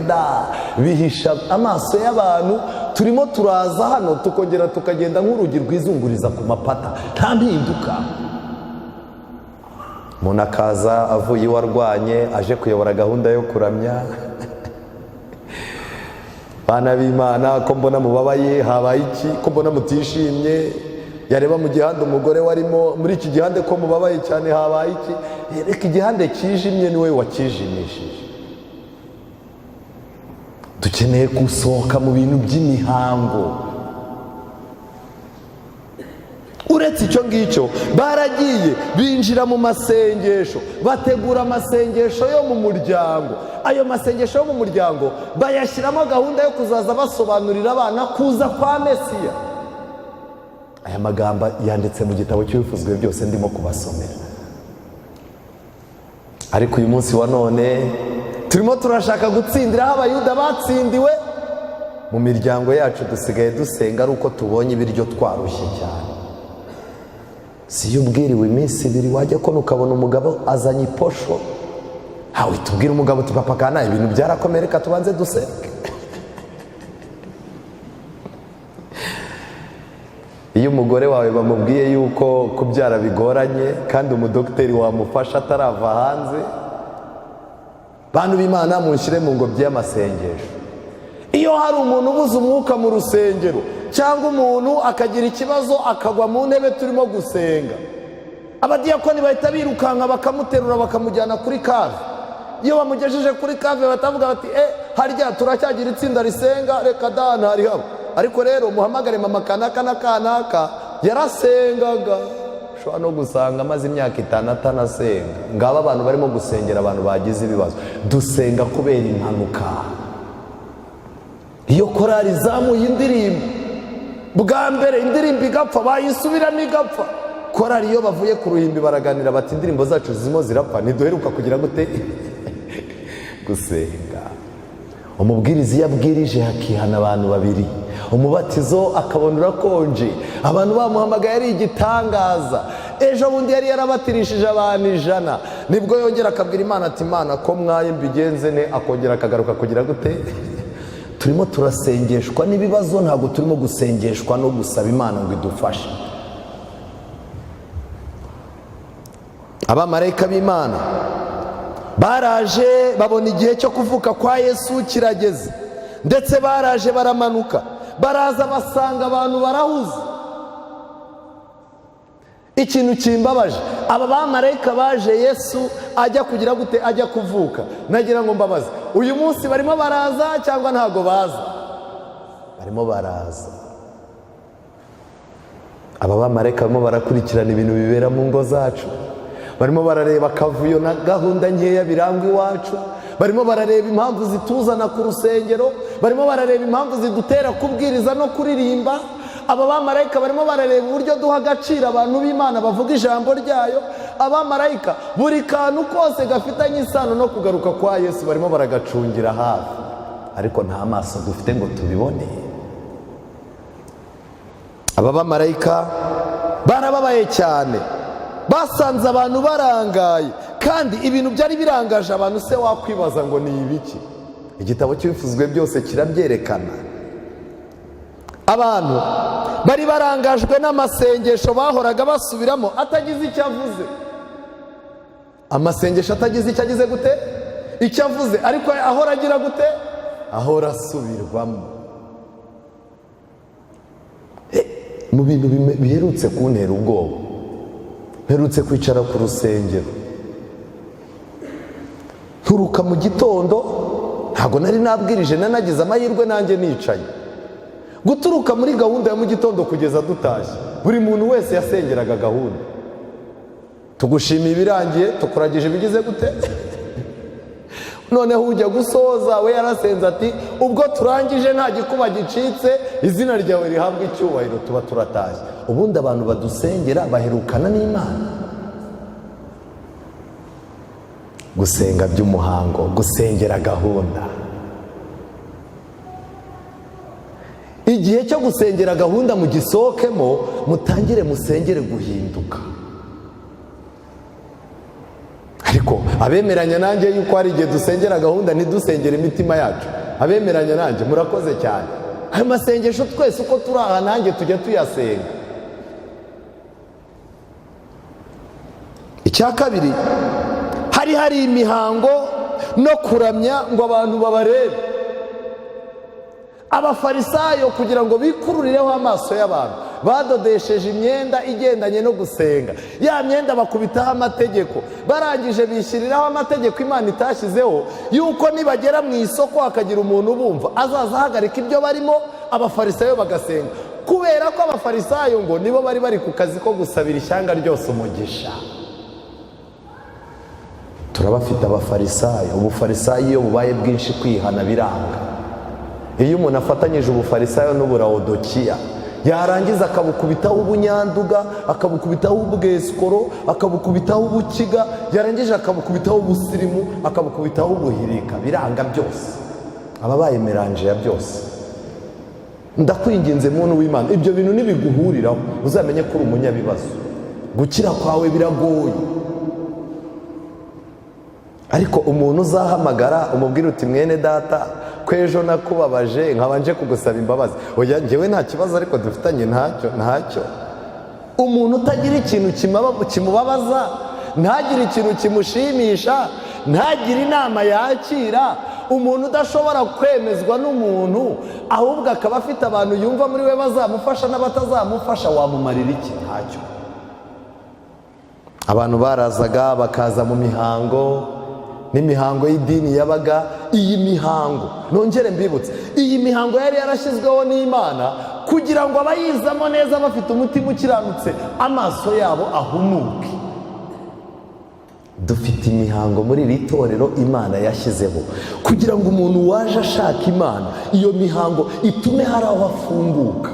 Speaker 1: bihisha amaso y'abantu. Turimo turaza hano tukongera tukagenda nk'urugi rwizunguriza ku mapata, nta mpinduka. Umuntu akaza avuye iwe arwanye, aje kuyobora gahunda yo kuramya bana b'Imana, ko mbona mubabaye, habaye iki? Ko mbona mutishimye? Yareba mu gihande umugore warimo, muri iki gihande ko mubabaye cyane, habaye iki? Reka igihande kijimye niwe wakijimishije. Dukeneye gusohoka mu bintu by'imihango. Uretse icyo ngicyo, baragiye binjira mu masengesho, bategura amasengesho yo mu muryango. Ayo masengesho yo mu muryango bayashyiramo gahunda yo kuzaza basobanurira abana kuza kwa Mesiya. Aya magambo yanditse mu gitabo cy'ibivuzwe byose ndimo kubasomera. Ariko uyu munsi wa none turimo turashaka gutsindira aho Abayuda batsindiwe. Mu miryango yacu dusigaye dusenga ari uko tubonye ibiryo twarushye cyane. Si iyo ubwiriwe iminsi 2 wajya ko ukabona umugabo azanye iposho, hawe tubwire umugabo uti papa kana ibintu byarakomereka tubanze dusenge. Iyo umugore wawe bamubwiye yuko kubyara bigoranye kandi umudokiteri wamufasha atarava hanze, bantu b'Imana munshyire mu ngobyi y'amasengesho. Iyo hari umuntu ubuze umwuka mu rusengero cyangwa umuntu akagira ikibazo akagwa mu ntebe turimo gusenga, abadiyakoni bahita birukanka bakamuterura bakamujyana kuri kave. Iyo bamugejeje kuri kave batavuga bati harya turacyagira itsinda risenga, reka dana hari habo. Ariko rero muhamagare mama kanaka na kanaka yarasengaga. Ushobora no gusanga amaze imyaka 5 atanasenga. Ngaba abantu barimo gusengera abantu bagize ibibazo. Dusenga kubera impanuka. Iyo korari zamuye indirimbo, bwa mbere indirimbo igapfa bayisubiramo igapfa. Korari iyo bavuye ku ruhimbi baraganira bati indirimbo zacu zimo zirapfa, ntiduheruka kugira gute gusenga. Umubwirizi yabwirije hakihana abantu 2, umubatizo akabona urakonje, abantu bamuhamagaye ari igitangaza. Ejo bundi yari yarabatirishije abantu 100, nibwo yongera akabwira Imana ati Imana ko mwaye mbigenze ne, akongera akagaruka kugira gute. Turimo turasengeshwa n'ibibazo, ntabwo turimo gusengeshwa no gusaba Imana ngo idufashe. Abamarayika b'Imana baraje babona igihe cyo kuvuka kwa Yesu kirageze, ndetse baraje baramanuka, baraza basanga abantu barahuze. Ikintu kimbabaje, aba bamarayika baje Yesu ajya kugira gute, ajya kuvuka. Nagira ngo mbabaze, uyu munsi barimo baraza cyangwa ntago baza? Barimo baraza. Aba bamarayika barimo barakurikirana ibintu bibera mu ngo zacu, barimo barareba akavuyo na gahunda nkeya birangwa iwacu, barimo barareba impamvu zituzana ku rusengero, barimo barareba impamvu zidutera kubwiriza no kuririmba. Aba bamarayika barimo barareba uburyo duha agaciro abantu b'Imana bavuga ijambo ryayo. Abamarayika buri kantu kose gafitanye isano no kugaruka kwa Yesu barimo baragacungira hafi, ariko nta maso dufite ngo tubibone. Aba bamarayika barababaye cyane, basanze abantu barangaye, kandi ibintu byari birangaje abantu se wakwibaza ngo ni ibiki? Igitabo cy'ibivuzwe byose kirabyerekana. Abantu bari barangajwe n'amasengesho bahoraga basubiramo atagize icyo avuze. Amasengesho atagize icyo agize gute, icyo avuze, ariko ahora agira gute, ahora asubirwamo. Mu bintu biherutse kuntera ubwoba, mperutse kwicara ku rusengero, nturuka mu gitondo, ntabwo nari nabwirije, nanagize amahirwe nanjye nicaye. Guturuka muri gahunda ya mu gitondo kugeza dutashye, buri muntu wese yasengeraga gahunda. Tugushimiye ibirangiye, tukuragije ibigize gute. Noneho ujya gusoza we yarasenze ati ubwo turangije nta gikuba gicitse, izina ryawe rihabwa icyubahiro, tuba turatashye. Ubundi abantu badusengera baherukana n'Imana. Gusenga by'umuhango, gusengera gahunda. Igihe cyo gusengera gahunda mu gisohokemo, mutangire musengere guhinduka. Ariko abemeranya nanjye yuko hari igihe dusengera gahunda ntidusengere imitima yacu, abemeranya nanjye murakoze cyane. Ayo masengesho twese uko turi aha nanjye tujya tuyasenga. Icya kabiri, hari imihango no kuramya ngo abantu babarebe. abafarisayo kugira ngo bikururireho amaso y'abantu badodesheje imyenda igendanye no gusenga. Ya myenda bakubitaho amategeko, barangije bishyiriraho amategeko Imana itashyizeho, yuko nibagera mu isoko hakagira umuntu ubumva azaza ahagarika ibyo barimo, abafarisayo bagasenga. Kubera ko abafarisayo ngo nibo bari bari ku kazi ko gusabira ishyanga ryose umugisha. Turabafite abafarisayo. Ubufarisayo iyo bubaye bwinshi kwihana biranga. Iyo umuntu afatanyije ubufarisayo n'uburawodokiya, yarangiza akabukubitaho ubunyanduga, akabukubitaho ubwesikoro, akabukubitaho ubukiga, yarangije akabukubitaho ubusirimu, akabukubitaho ubuhirika, biranga byose. Ababaye meranje ya byose. Ndakwinginze muntu w'Imana, ibyo bintu nibiguhuriraho uzamenye ko uri umunyabibazo. Gukira kwawe biragoye. Ariko umuntu uzahamagara umubwira uti mwene data, kwejo nakubabaje nkabanje kugusaba imbabazi, oya njyewe nta kibazo ariko dufitanye ntacyo. Umuntu utagira ikintu kimubabaza, ntagire ikintu kimushimisha, ntagire inama yakira, umuntu udashobora kwemezwa n'umuntu, ahubwo akaba afite abantu yumva muri we bazamufasha n'abatazamufasha, wamumarira iki? Ntacyo. Abantu barazaga bakaza mu mihango, n'imihango y'idini yabaga. Iyi mihango, nongere mbibutse, iyi mihango yari yarashyizweho n'Imana kugira ngo abayizamo neza bafite umutima ukiranutse, amaso yabo ahumuke. Dufite imihango muri iri torero Imana yashyizeho kugira ngo umuntu waje ashaka Imana, iyo mihango itume hari aho afunguka.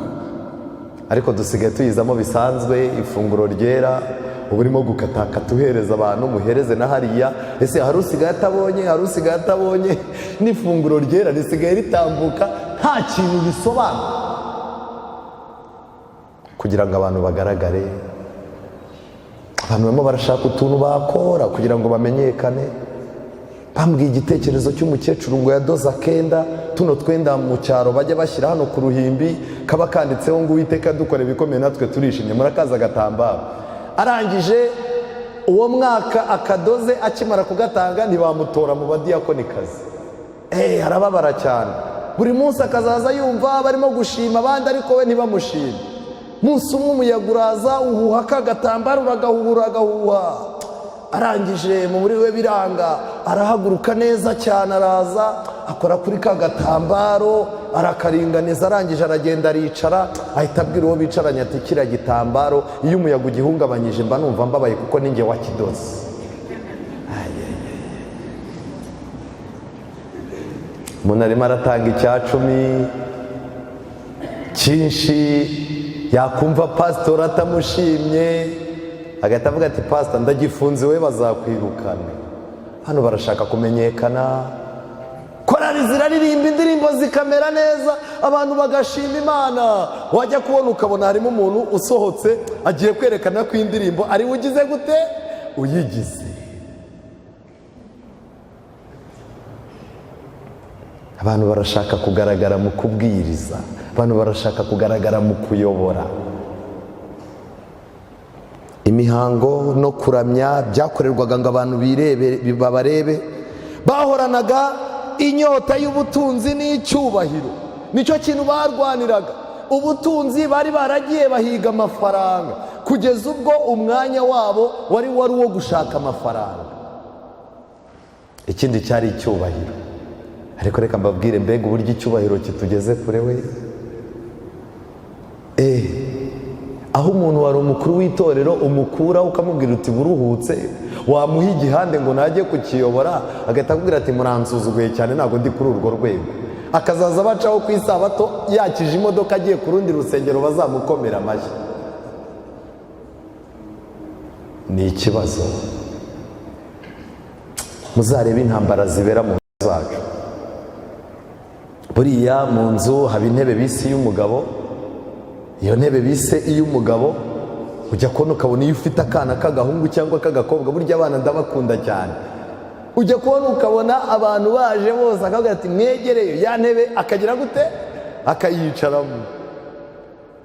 Speaker 1: Ariko dusigaye tuyizamo bisanzwe, ifunguro ryera ubu urimo gukatakata uhereza abantu, muhereze na hariya. Ese hari usigaye atabonye, n'ifunguro ryera risigaye ritambuka nta kintu bisobanura, kugira ngo abantu bagaragare. Abantu barimo barashaka utuntu bakora kugira ngo bamenyekane. Bambwiye igitekerezo cy'umukecuru ngo yadoza akenda, tuno twenda mu cyaro bajya bashyira hano ku ruhimbi kaba kanditseho ngo Uwiteka dukore ibikomeye natwe turishimye, murakaza agatambaro. Arangije uwo mwaka akadoze, akimara kugatanga ntibamutora mu badiyakonikazi. Arababara cyane. Buri munsi akazaza yumva barimo gushima abandi ariko we ntibamushime. Munsi umwe umuyaga uraza uhuha kagatambaro, uragahuha. Arangije mu muri we biranga, arahaguruka neza cyane, araza akora kuri kagatambaro, arakaringaniza, arangije aragenda aricara, ahita abwira uwo bicaranye ati kiriya gitambaro iyo umuyaga ugihungabanyije mba numva mbabaye kuko ninjye wakidoze. Umuntu arimo aratanga icya-10 cyinshi, yakumva pasitori atamushimye agahita avuga ati pasita ndagifunze we bazakwirukana. Hano barashaka kumenyekana. Korali ziraririmba indirimbo zikamera neza, abantu bagashima Imana. Wajya kubona ukabona harimo umuntu usohotse agiye kwerekana ko indirimbo ari ugize gute, uyigize. Abantu barashaka kugaragara mu kubwiriza, abantu barashaka kugaragara mu kuyobora. Imihango no kuramya byakorerwaga ngo abantu babarebe. Bahoranaga inyota y'ubutunzi n'icyubahiro, nicyo kintu barwaniraga. Ubutunzi bari baragiye bahiga amafaranga, kugeza ubwo umwanya wabo wari uwo gushaka amafaranga. Ikindi cyari icyubahiro. Ariko reka mbabwire, mbega uburyo icyubahiro kitugeze kure we. Aho umuntu wari umukuru w'itorero umukuraho ukamubwira uti buruhutse, wamuha igihande ngo najye kukiyobora, agahita akubwira ati muransuzuguye cyane ntabwo ndi kuri urwo rwego. Akazaza bacaho ku isabato yakije imodoka agiye ku rundi rusengero bazamukomera amashyi. Ni ikibazo. Muzarebe intambara zibera mu nzu zacu. Buriya mu nzu haba intebe bise iy'umugabo. Iyo ntebe bise iy'umugabo ujya kubona ukabona iyo ufite akana k'agahungu cyangwa k'agakobwa, burya abana ndabakunda cyane. Ujya kubona ukabona abantu baje bose akavuga ati mwegereyo ya ntebe, akagira gute, akayicaramo.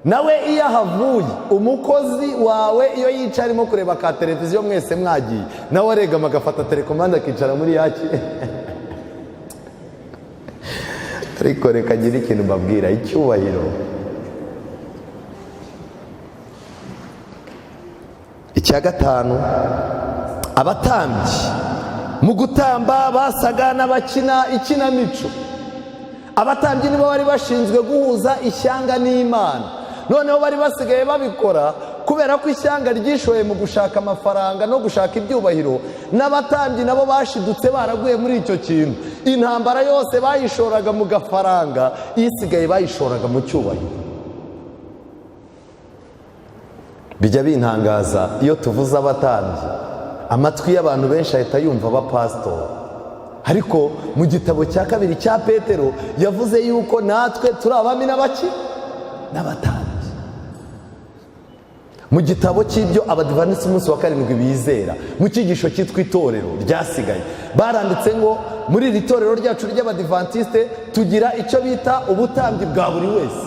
Speaker 1: Nawe iyo ahavuye umukozi wawe iyo yicara arimo kureba ka televiziyo mwese mwagiye, nawe aregama agafata telekomande akicara muri yaki. ariko reka ngire ikintu mbabwira, icyubahiro. Icya gatanu, abatambyi mu gutamba basaga n'abakina ikinamico. Abatambyi nibo bari bashinzwe guhuza ishyanga n'Imana, noneho bari basigaye babikora kubera ko ishyanga ryishoye mu gushaka amafaranga no gushaka ibyubahiro. N'abatambyi nabo bashidutse baraguye muri icyo kintu. Intambara yose bayishoraga mu gafaranga, isigaye bayishoraga mu cyubahiro. Bijya bintangaza iyo tuvuze abatambyi, amatwi y'abantu benshi ahita yumva abapasitori, ariko mu gitabo cya kabiri cya Petero yavuze yuko natwe turi abami n'abatambyi. Mu gitabo cy'ibyo abadivanisi umunsi wa karindwi bizera, mu cyigisho cyitwa itorero ryasigaye, baranditse ngo muri iri torero ryacu ry'abadivantisite tugira icyo bita ubutambyi bwa buri wese.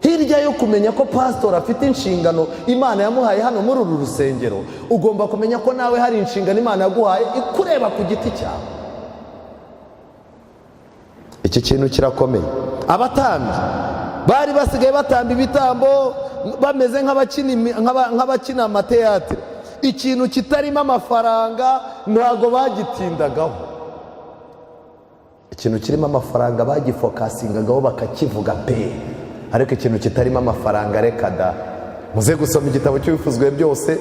Speaker 1: Hirya yo kumenya ko pasitori afite inshingano Imana yamuhaye hano muri uru rusengero, ugomba kumenya ko nawe hari inshingano Imana yaguhaye ikureba ku giti cyawe. Iki kintu kirakomeye. Abatambyi bari basigaye batamba ibitambo bameze nk'abakina amateatire. Ikintu kitarimo amafaranga ntago bagitindagaho, ikintu kirimo amafaranga bagifokasingagaho bakakivuga pe. Ariko ikintu kitarimo amafaranga reka da. Muze gusoma igitabo cy'ibivuzwe byose,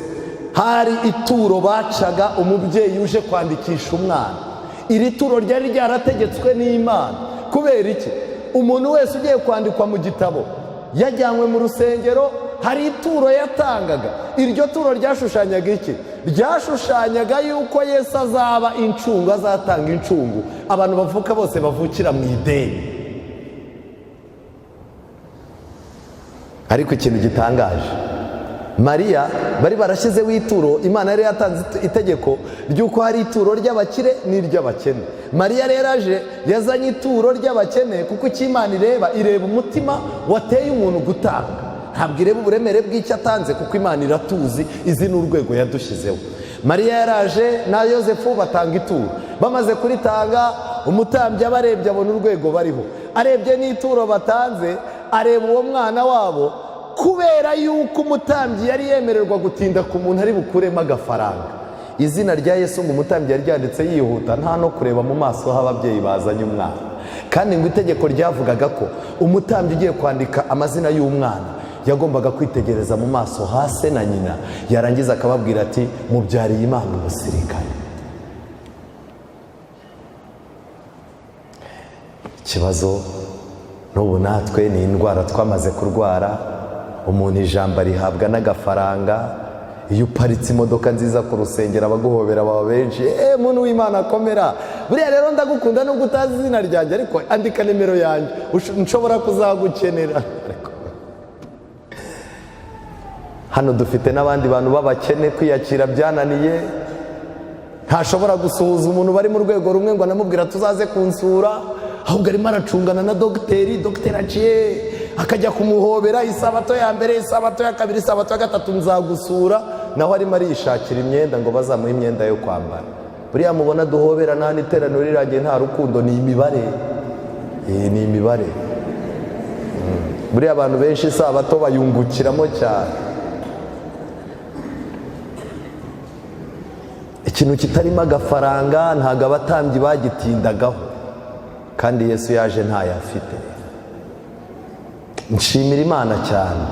Speaker 1: hari ituro bacaga umubyeyi uje kwandikisha umwana. Iri turo ryari ryarategetswe n'Imana. Kubera iki? Umuntu wese ugiye kwandikwa mu gitabo yajyanywe mu rusengero, hari ituro yatangaga. Iryo turo ryashushanyaga iki? Ryashushanyaga yuko Yesu azaba incungu, azatanga incungu. Abantu bavuka bose bavukira mu ideni. Ariko ikintu gitangaje, Mariya bari barashyizeho ituro. Imana yari yatanze itegeko ry'uko hari ituro ry'abakire n'iry'abakene. Mariya rero aje yazanye ituro ry'abakene, kuko icyo Imana ireba umutima wateye umuntu gutanga, ntabwo ireba uburemere bw'icyo atanze, kuko Imana iratuzi, izi ni urwego yadushyizeho. Mariya yaraje na Yosefu batanga ituro. Bamaze kuritanga, umutambyi abarebye abona urwego bariho, arebye n'ituro batanze, areba uwo mwana wabo, kubera yuko umutambyi yari yemererwa gutinda ku muntu ari bukuremo agafaranga. Izina rya Yesu ngo umutambyi yari ryanditse yihuta, nta no kureba mu maso h'ababyeyi bazanye umwana. Kandi ngo itegeko ryavugaga ko umutambyi ugiye kwandika amazina y'umwana yagombaga kwitegereza mu maso ha se na nyina, yarangiza akababwira ati mubyariye Imana umusirikare. Ikibazo n'ubu natwe ni indwara twamaze kurwara. Umuntu ijambo rihabwa n'agafaranga. Iyo uparitse imodoka nziza ku rusengero abaguhobera baba benshi, muntu w'Imana akomera, buriya rero ndagukunda nubwo utazi izina ryanjye, ariko andika nimero yanjye nshobora kuzagukenera. Hano dufite n'abandi bantu b'abakene, kwiyakira byananiye, ntashobora gusuhuza umuntu bari mu rwego rumwe ngo anamubwira tuzaze kunsura, ahubwo arimo aracungana na dogiteri aciye akajya kumuhobera, isabato ya mbere, isabato ya kabiri, isabato ya gatatu nzagusura, naho arimo arishakira imyenda ngo bazamuhe imyenda yo kwambara. Buriya mubona duhobera nta n'iteraniro rirangiye nta rukundo, ni imibare. Ni imibare. Buriya abantu benshi isabato bayungukiramo cyane. Ikintu kitarimo agafaranga ntago abatambyi bagitindagaho, kandi Yesu yaje ntayo afite. Nshimira Imana cyane,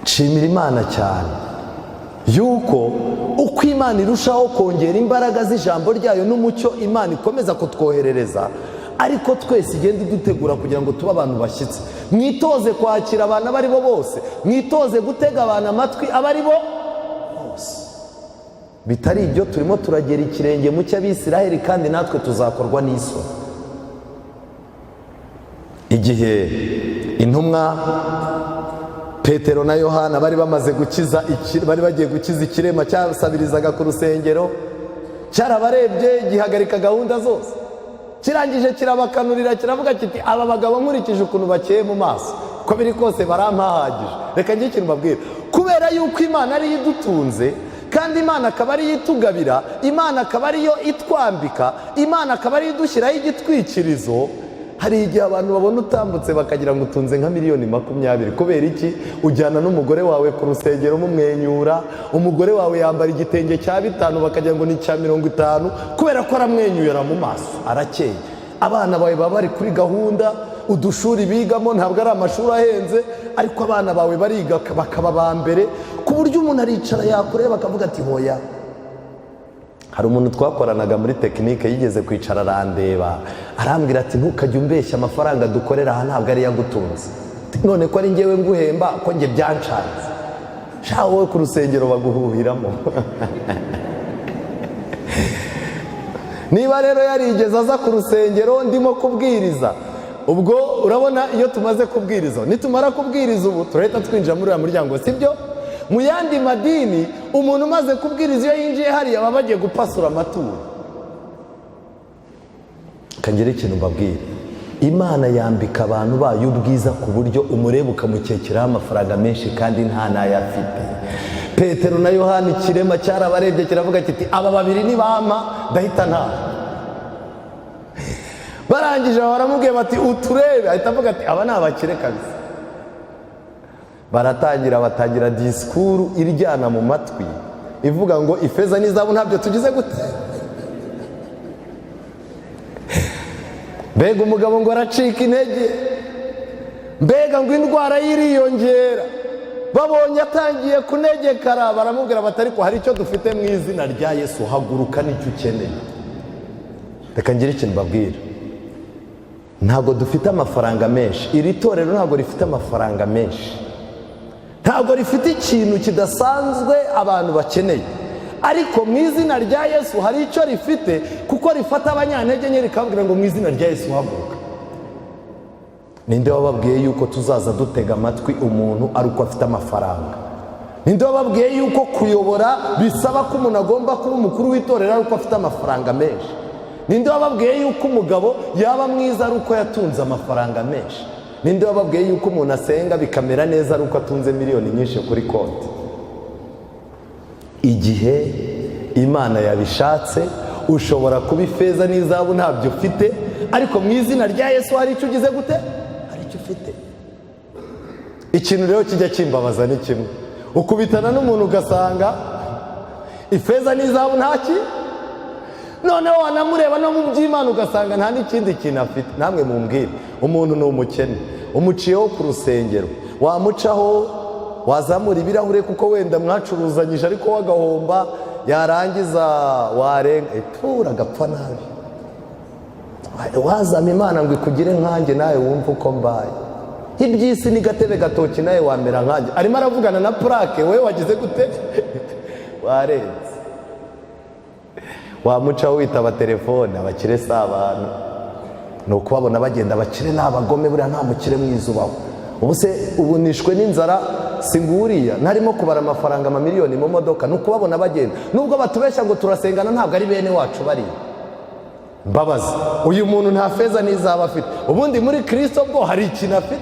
Speaker 1: nshimira Imana cyane yuko uko Imana irushaho kongera imbaraga z'ijambo ryayo n'umucyo Imana ikomeza kutwoherereza, ariko twese igenda idutegura kugira ngo tube abantu bashyitse. Mwitoze kwakira abantu abo ari bo bose, mwitoze gutega abantu amatwi abo ari bo bose. Bitari ibyo turimo turagera ikirenge mu cy'Abisiraheli, kandi natwe tuzakorwa n'isoni. Igihe intumwa Petero na Yohana bari bagiye gukiza ikirema cyasabirizaga ku rusengero, cyarabarebye gihagarika gahunda zose, kirangije kirabakanurira, kiravuga kiti aba bagabo nkurikije ukuntu bakeye mu maso, ko biri kose barampahagije. Reka njye ikintu mbabwira, kubera yuko Imana ariyo idutunze, kandi Imana akaba ariyo itugabira, Imana akaba ariyo itwambika, Imana akaba ariyo idushyiraho igitwikirizo. Hari igihe abantu babona utambutse bakagira ngo utunze nka miliyoni 20. Kubera iki? Ujyana n'umugore wawe ku rusengero mumwenyura, umugore wawe yambara igitenge cya 5 bakagira ngo ni cya 50, kubera ko aramwenyura mu maso, arakeye. Abana bawe baba bari kuri gahunda, udushuri bigamo ntabwo ari amashuri ahenze, ariko abana bawe bariga bakaba ba mbere, ku buryo umuntu aricara yakureba akavuga ati hoya. Hari umuntu twakoranaga muri tekinike yigeze kwicara arandeba arambwira ati ntukajye umbeshya, amafaranga dukorera aha ntabwo ari yagutunze. None ko ari njyewe nguhemba ko njye byancanze, sha wowe ku rusengero baguhuhiramo. Niba rero yarigeze aza ku rusengero ndimo kubwiriza, ubwo urabona iyo tumaze kubwiriza, nitumara kubwiriza ubu turahita twinjira muri uriya muryango, sibyo? Mu yandi madini umuntu umaze kubwiriza iyo yinjiye hariya baba bagiye gupasura amaturo. Kangere ikintu mbabwira, Imana yambika abantu bayo ubwiza ku buryo umureba ukamukekeraho amafaranga menshi kandi nta nayo afite. Petero na Yohani ikirema cyarabarebye kiravuga kiti aba babiri nibampa ndahita ntaha. Barangije baramubwiye bati uturebe, ahita avuga ati aba ni abakire kabisa. Batangira disikuru iryana mu matwi ivuga ngo ifeza n'izahabu ntabyo tugize gute. Mbega umugabo ngo aracika intege, mbega ngo indwara yiriyongera. Babonye atangiye kunegekara baramubwira bati ariko hari icyo dufite mu izina rya Yesu, haguruka nicyo ukeneye. Reka ngire ikintu mbabwira, ntabwo dufite amafaranga menshi, iri torero ntabwo rifite amafaranga menshi, ntabwo rifite ikintu kidasanzwe abantu bakeneye, ariko mu izina rya Yesu hari icyo rifite, kuko rifata abanyantege nke rikababwira ngo mu izina rya Yesu haguruka. Ninde wababwiye yuko tuzaza dutega amatwi umuntu ari uko afite amafaranga? Ninde wababwiye yuko kuyobora bisaba ko umuntu agomba kuba umukuru w'itorero ari uko afite amafaranga menshi? Ninde wababwiye yuko umugabo yaba mwiza ari uko yatunze amafaranga menshi? Ninde wababwiye yuko umuntu asenga bikamera neza ari uko atunze miliyoni nyinshi kuri konti? Igihe Imana yabishatse ushobora kuba ifeza n'izahabu ntabyo ufite, ariko mu izina rya Yesu hari icyo ugize gute? Hari icyo ufite. Ikintu rero kijya kimbabaza ni kimwe, ukubitana n'umuntu ugasanga ifeza n'izahabu ntaki, noneho wanamureba no mu by'Imana ugasanga nta n'ikindi kintu afite. Namwe mumbwire, umuntu ni umukene, umuciyeho ku rusengero, wamucaho wazamura ibirahure kuko wenda mwacuruzanyije ariko wagahomba, yarangiza warenga itura agapfa nabi. Wazama Imana ngo ikugire nkanjye nawe wumva uko mbaye. Iby'isi ni gatebe gatoki nawe wamera nkanjye. Arimo aravugana na Plaque, wowe wagize gute? Warenze. Wamucaho witaba telefone, abakire si abantu. Ni ukubabona bagenda, abakire ni abagome, buriya nta mukire mwiza ubaho. Ubu se ubunishwe n'inzara singuriya, ntarimo kubara amafaranga amamiliyoni mu modoka, ni ukubabona bagenda. Nubwo batubeshya ngo turasengana ntabwo ari bene wacu bari. Mbabazi, uyu muntu nta feza n'izahabu afite, ubundi muri Kristo bwo hari ikintu afite,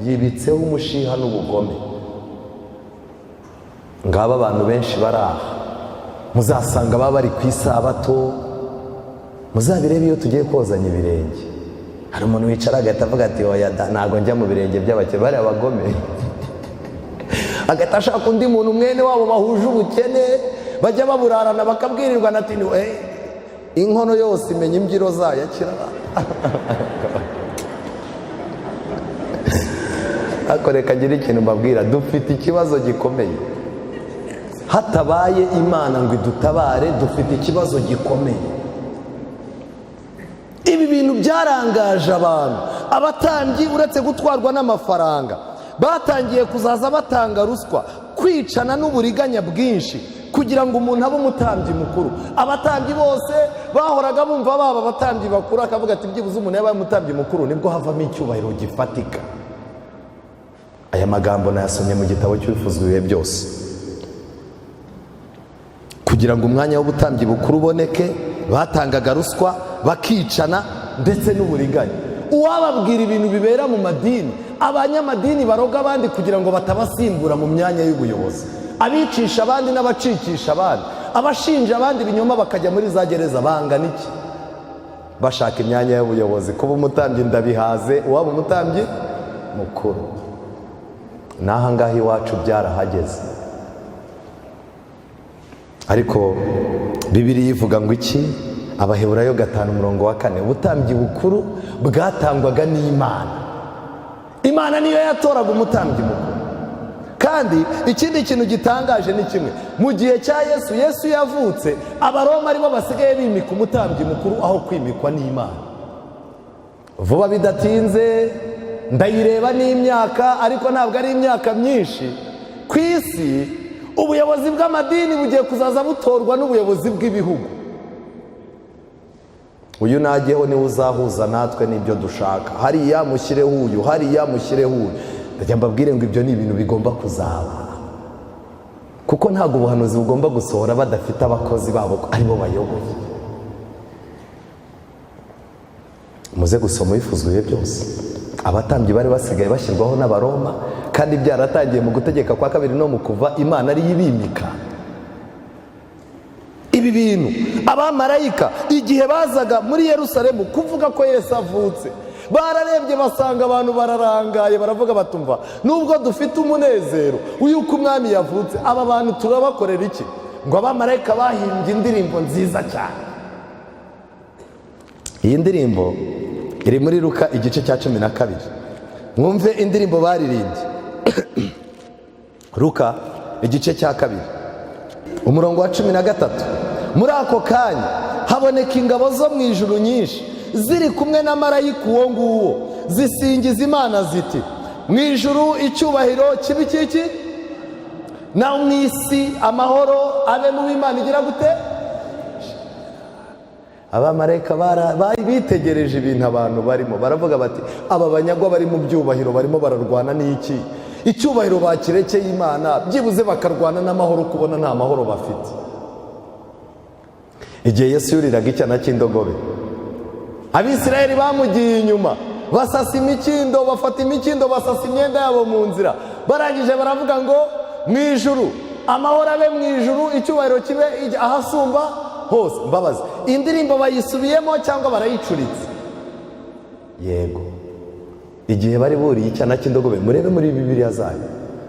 Speaker 1: yibitseho umushiha n'ubugome. Ngaba abantu benshi baraha, muzasanga baba bari ku isabato, muzabirebe iyo tugiye kozanya ibirenge. Hari umuntu wicara agahita avuga ati oya ntabwo njya mu birenge by'abakire, bari abagome. Agahita ashaka undi muntu mwene wabo bahuje ubukene, bajya baburarana bakabwirirwa ati inkono yose imenya imbyiro zayo akira. Akoreka ngira ikintu mbabwira, dufite ikibazo gikomeye. Hatabaye Imana ngo idutabare, dufite ikibazo gikomeye. Ibi bintu byarangaje abantu. Abatambyi uretse gutwarwa n'amafaranga, batangiye kuzaza batanga ruswa, kwicana n'uburiganya bwinshi kugira ngo umuntu abe umutambyi mukuru. Abatambyi bose bahoraga bumva baba abatambyi bakuru, akavuga ati byibuze umuntu yabaye umutambyi mukuru nibwo havamo icyubahiro gifatika. Aya magambo nayasomye mu gitabo cy'Ibifuzwa ibihe byose. Kugira ngo umwanya w'ubutambyi bukuru uboneke, batangaga ruswa, bakicana ndetse n'uburiganya. Uwababwira ibintu bibera mu madini, abanyamadini baroga abandi kugira ngo batabasimbura mu myanya y'ubuyobozi. abicisha abandi n'abacikisha abandi, abashinja abandi ibinyoma bakajya muri za gereza, bangana iki? Bashaka imyanya y'ubuyobozi. Kuba umutambyi ndabihaze, uwaba umutambyi mukuru. N'aha ngaha iwacu byarahageze. Ariko Bibiliya ivuga ngo iki? Abaheburayo 5:4, ubutambyi bukuru bwatangwaga n'Imana. Imana niyo yatoraga umutambyi mukuru. Kandi ikindi kintu gitangaje ni kimwe, mu gihe cya Yesu yavutse, Abaroma aribo basigaye bimika umutambyi mukuru aho kwimikwa n'Imana. Vuba bidatinze ndayireba n'imyaka, ariko ntabwo ari imyaka myinshi, ku isi ubuyobozi bw'amadini bugiye kuzaza butorwa n'ubuyobozi bw'ibihugu. Uyu najyeho niwe uzahuza natwe n'ibyo dushaka, hariya mushyireho uyu, hariya mushyireho uyu. Ndajya mbabwire ngo ibyo ni ibintu bigomba kuzaba, kuko ntabwo ubuhanuzi bugomba gusohora badafite abakozi babo aribo bayoboye. Muze gusoma ibifuzwe byose. Abatambyi bari basigaye bashyirwaho n'Abaroma, kandi byaratangiye mu gutegeka kwa kabiri no mu kuva, Imana ari ibimika. Ibi bintu abamarayika igihe bazaga muri Yerusalemu kuvuga ko Yesu avutse, bararebye basanga abantu bararangaye, baravuga batumva, nubwo dufite umunezero uyuko umwami yavutse, aba bantu turabakorera iki? Ngo abamarayika bahimbye indirimbo nziza cyane. Iyi ndirimbo iri muri Luka igice cya 12. Mwumve indirimbo baririmbye. Luka igice cya 2 umurongo wa 13. Muri ako kanya haboneka ingabo zo mu ijuru nyinshi ziri kumwe na marayika uwo nguwo, zisingiza Imana ziti, mu ijuru icyubahiro kibi kiki, na mu isi amahoro abe mu Imana igira gute? Abamarayika bari bitegereje ibintu abantu barimo, baravuga bati, aba banyagwa bari mu byubahiro barimo bararwana n'iki? Icyubahiro bakirekeye Imana, byibuze bakarwana n'amahoro, kubona nta mahoro bafite. Igihe Yesu yuriraga icyana cy'indogobe, Abisirayeli bamugiye inyuma, basasa imikindo, bafata imikindo, basasa imyenda yabo mu nzira. Barangije baravuga ngo mu ijuru amahoro abe, mu ijuru icyubahiro kibe ahasumba hose. Mbabazi, indirimbo bayisubiyemo cyangwa barayicuritse? Yego. Igihe bari buriye icyana cy'indogobe, murebe muri Bibiliya zanyu,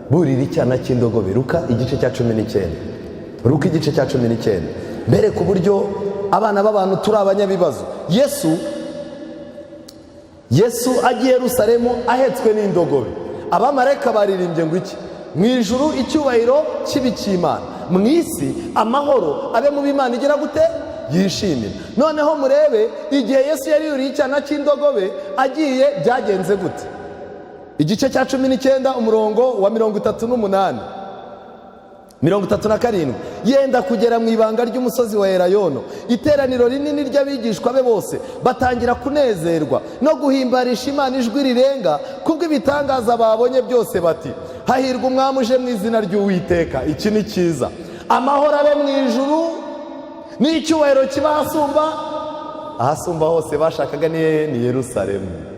Speaker 1: burira icyana cy'indogobe, Luka igice cya 19. Luka igice cya 19. Mbere ku buryo abana b'abantu turi abanyabibazo. Yesu agiye Yerusalemu ahetswe n'indogobe. Abamarayika baririmbye ngo iki? Mu ijuru icyubahiro kibi cy'Imana, mu isi amahoro abe mu Imana igira gute? Yishimira. Noneho murebe igihe Yesu yari yuriye icyana cy'indogobe agiye, byagenze gute? Igice cya 19 umurongo wa 38 37. Yenda kugera mu ibanga ry'umusozi wa Elayono, iteraniro rinini ry'abigishwa be bose batangira kunezerwa no guhimbarisha Imana ijwi rirenga kubw'ibitangaza babonye byose, bati, hahirwa umwami uje mu izina ry'Uwiteka. Iki ni cyiza. Amahoro abe mu ijuru n'icyubahiro kiba ahasumba hose. Bashakaga ni Yerusalemu.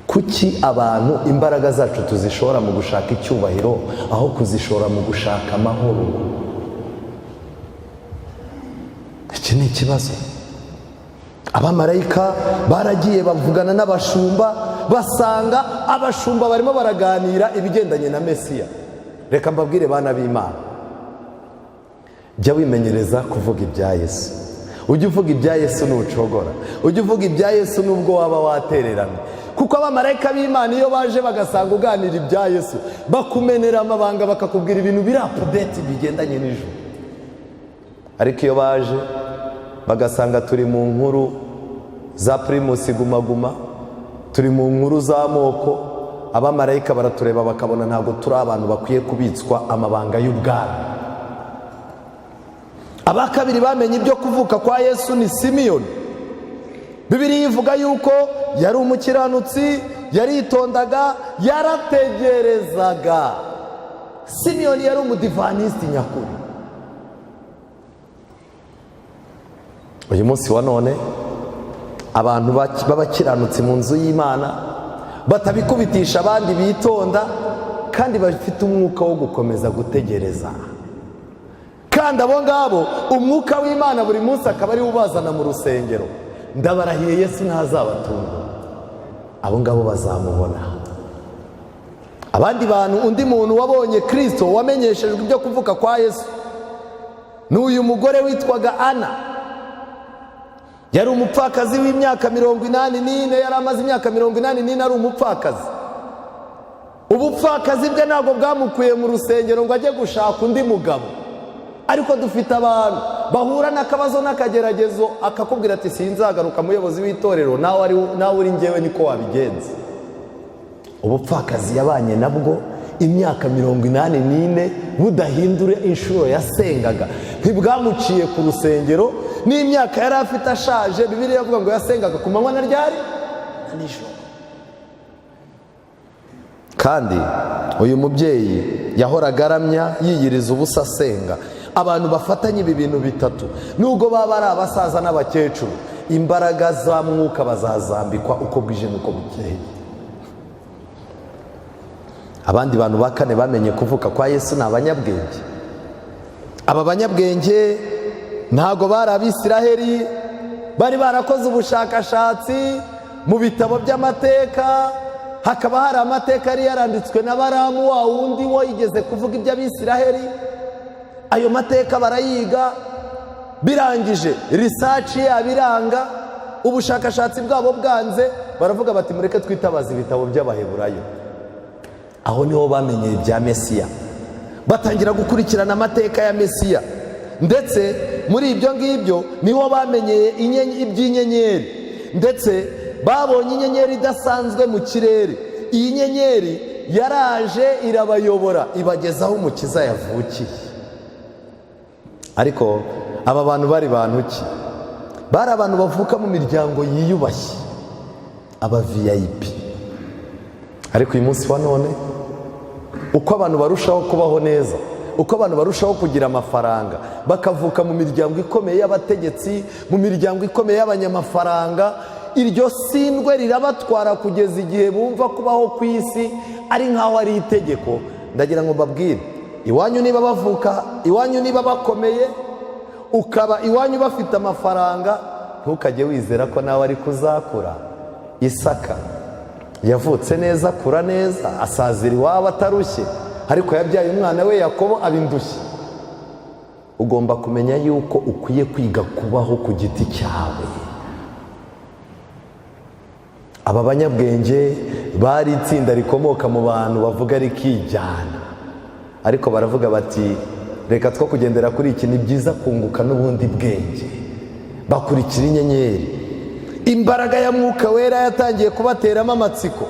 Speaker 1: Kuki abantu imbaraga zacu tuzishora mu gushaka icyubahiro aho kuzishora mu gushaka amahoro? Iki ni ikibazo. Abamarayika baragiye bavugana n'abashumba, basanga abashumba barimo baraganira ibigendanye na Mesiya. Reka mbabwire bana b'Imana, jya wimenyereza kuvuga ibya Yesu. Ujye uvuga ibya Yesu nucogora, ujye uvuga ibya Yesu nubwo waba watererana, kuko abamarayika b'Imana iyo baje bagasanga uganira ibya Yesu, bakumenera amabanga, bakakubwira ibintu biri update bigendanye n'ijuru. Ariko iyo baje bagasanga turi mu nkuru za Primus Guma Guma, turi mu nkuru z'amoko, abamarayika baratureba bakabona ntabwo turi abantu bakwiye kubitswa amabanga y'ubwami. Abakabiri bamenye ibyo kuvuka kwa Yesu ni Simiyoni. Bibiliya ivuga yuko yari umukiranutsi, yaritondaga, yarategerezaga. Simiyoni yari umudivaniste nyakuri. Uyu munsi wa none abantu b'abakiranutsi mu nzu y'Imana batabikubitisha abandi bitonda, kandi bafite umwuka wo gukomeza gutegereza. Kandi abo ngabo umwuka w'Imana buri munsi akaba ari ubazana mu rusengero. Ndabarahiye Yesu ntazabatungura, abo ngabo bazamubona. Abandi bantu, undi muntu wabonye Kristo, wamenyeshejwe ibyo kuvuka kwa Yesu, n'uyu mugore witwaga Ana. Yari umupfakazi w'imyaka 84, yari amaze imyaka 84 ari umupfakazi. Ubupfakazi bwe ntabwo bwamukuye mu rusengero ngo ajye gushaka undi mugabo. Ariko dufite abantu bahura n'akabazo n'akageragezo, akakubwira ati sinzagaruka muyobozi w'itorero, nawe uri njyewe niko wabigenza. Ubupfakazi yabanye nabwo imyaka 84 budahindura inshuro yasengaga. Ntibwamuciye ku rusengero, n'imyaka yari afite ashaje. Bibiliya yavuga ngo yasengaga ku manywa na ryari na nijoro. Kandi uyu mubyeyi yahoraga aramya yiyiriza ubusa asenga. Abantu bafatanye ibi bintu bitatu, nubwo baba ari abasaza n'abakecuru, imbaraga za mwuka bazazambikwa uko bwije n'uko bukeye. Abandi bantu ba kane bamenye kuvuka kwa Yesu ni abanyabwenge. Aba banyabwenge ntago bari Abisiraheli, bari barakoze ubushakashatsi mu bitabo by'amateka. Hakaba hari amateka yari yaranditswe na Baramu, wa wundi wo igeze kuvuga iby'Abisiraheli. Ayo mateka barayiga, birangije research yabiranga, ubushakashatsi bwabo bwanze, baravuga bati mureke twitabaza ibitabo by'Abaheburayo. Aho niho bamenyeye ibya Mesiya, batangira gukurikirana amateka ya Mesiya. Ndetse muri ibyo ngibyo niho bamenyeye iby'inyenyeri, ndetse babonye inyenyeri idasanzwe mu kirere. Iyi nyenyeri yaraje irabayobora ibageza aho Umukiza yavukiye. Ariko aba bantu bari bantu ki? Bari abantu bavuka mu miryango yiyubashye, aba VIP. Ariko uyu munsi wa none, uko abantu barushaho kubaho neza, uko abantu barushaho kugira amafaranga, bakavuka mu miryango ikomeye y'abategetsi, mu miryango ikomeye y'abanyamafaranga, iryo sindwe rirabatwara kugeza igihe bumva kubaho ku isi ari nkaho ari itegeko. Ndagira ngo mbabwire, iwanyu niba bavuka, iwanyu niba bakomeye, ukaba iwanyu bafite amafaranga, ntukajye wizera ko nawe ari kuzakura. Isaka yavutse neza, akura neza, asazira iwabo atarushye, ariko yabyaye umwana we Yakobo abindushye. Ugomba kumenya yuko ukwiye kwiga kubaho ku giti cyawe. Aba banyabwenge bari itsinda rikomoka mu bantu bavuga rikijyana, ariko baravuga bati reka two kugendera kuri iki, ni byiza kunguka n'ubundi bwenge. Bakurikira inyenyeri. Imbaraga ya mwuka wera yatangiye kubateramo amatsiko,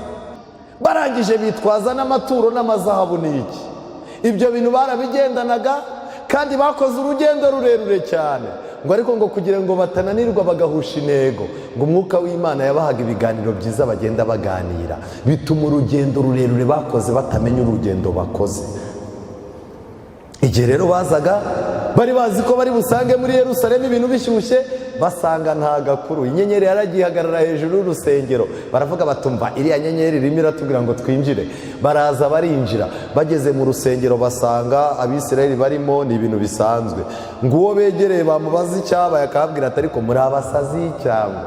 Speaker 1: barangije bitwaza n'amaturo n'amazahabu n'iki. Ibyo bintu barabigendanaga, kandi bakoze urugendo rurerure cyane. Ngo ariko ngo kugira ngo batananirwa bagahusha intego, ngo umwuka w'Imana yabahaga ibiganiro byiza bagenda baganira, bituma urugendo rurerure bakoze batamenya urugendo bakoze. Igihe rero bazaga, bari bazi ko bari busange muri Yerusalemu ibintu bishyushye, basanga nta gakuru. Inyenyeri yaragihagarara hejuru y'urusengero, baravuga batumva iriya nyenyeri irimo iratubwira ngo twinjire. Baraza barinjira, bageze mu rusengero basanga Abisirayeli barimo, ni ibintu bisanzwe. Ngo uwo begereye bamubaza icyabaye, akababwira ati ariko muri abasazi cyangwa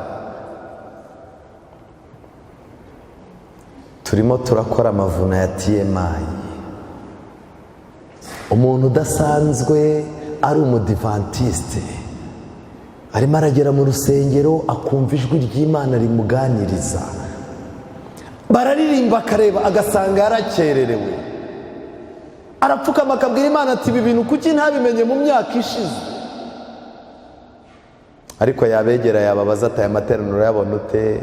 Speaker 1: turimo turakora amavuna ya TMI. Umuntu udasanzwe ari umudivantiste arimo aragera mu rusengero, akumva ijwi ry'Imana rimuganiriza. Bararirimba akareba, agasanga yarakererewe, arapfukama akabwira Imana ati ibi bintu kuki ntabimenye mu myaka ishize. Ariko yabegera yababaza ati aya materaniro yabona ute?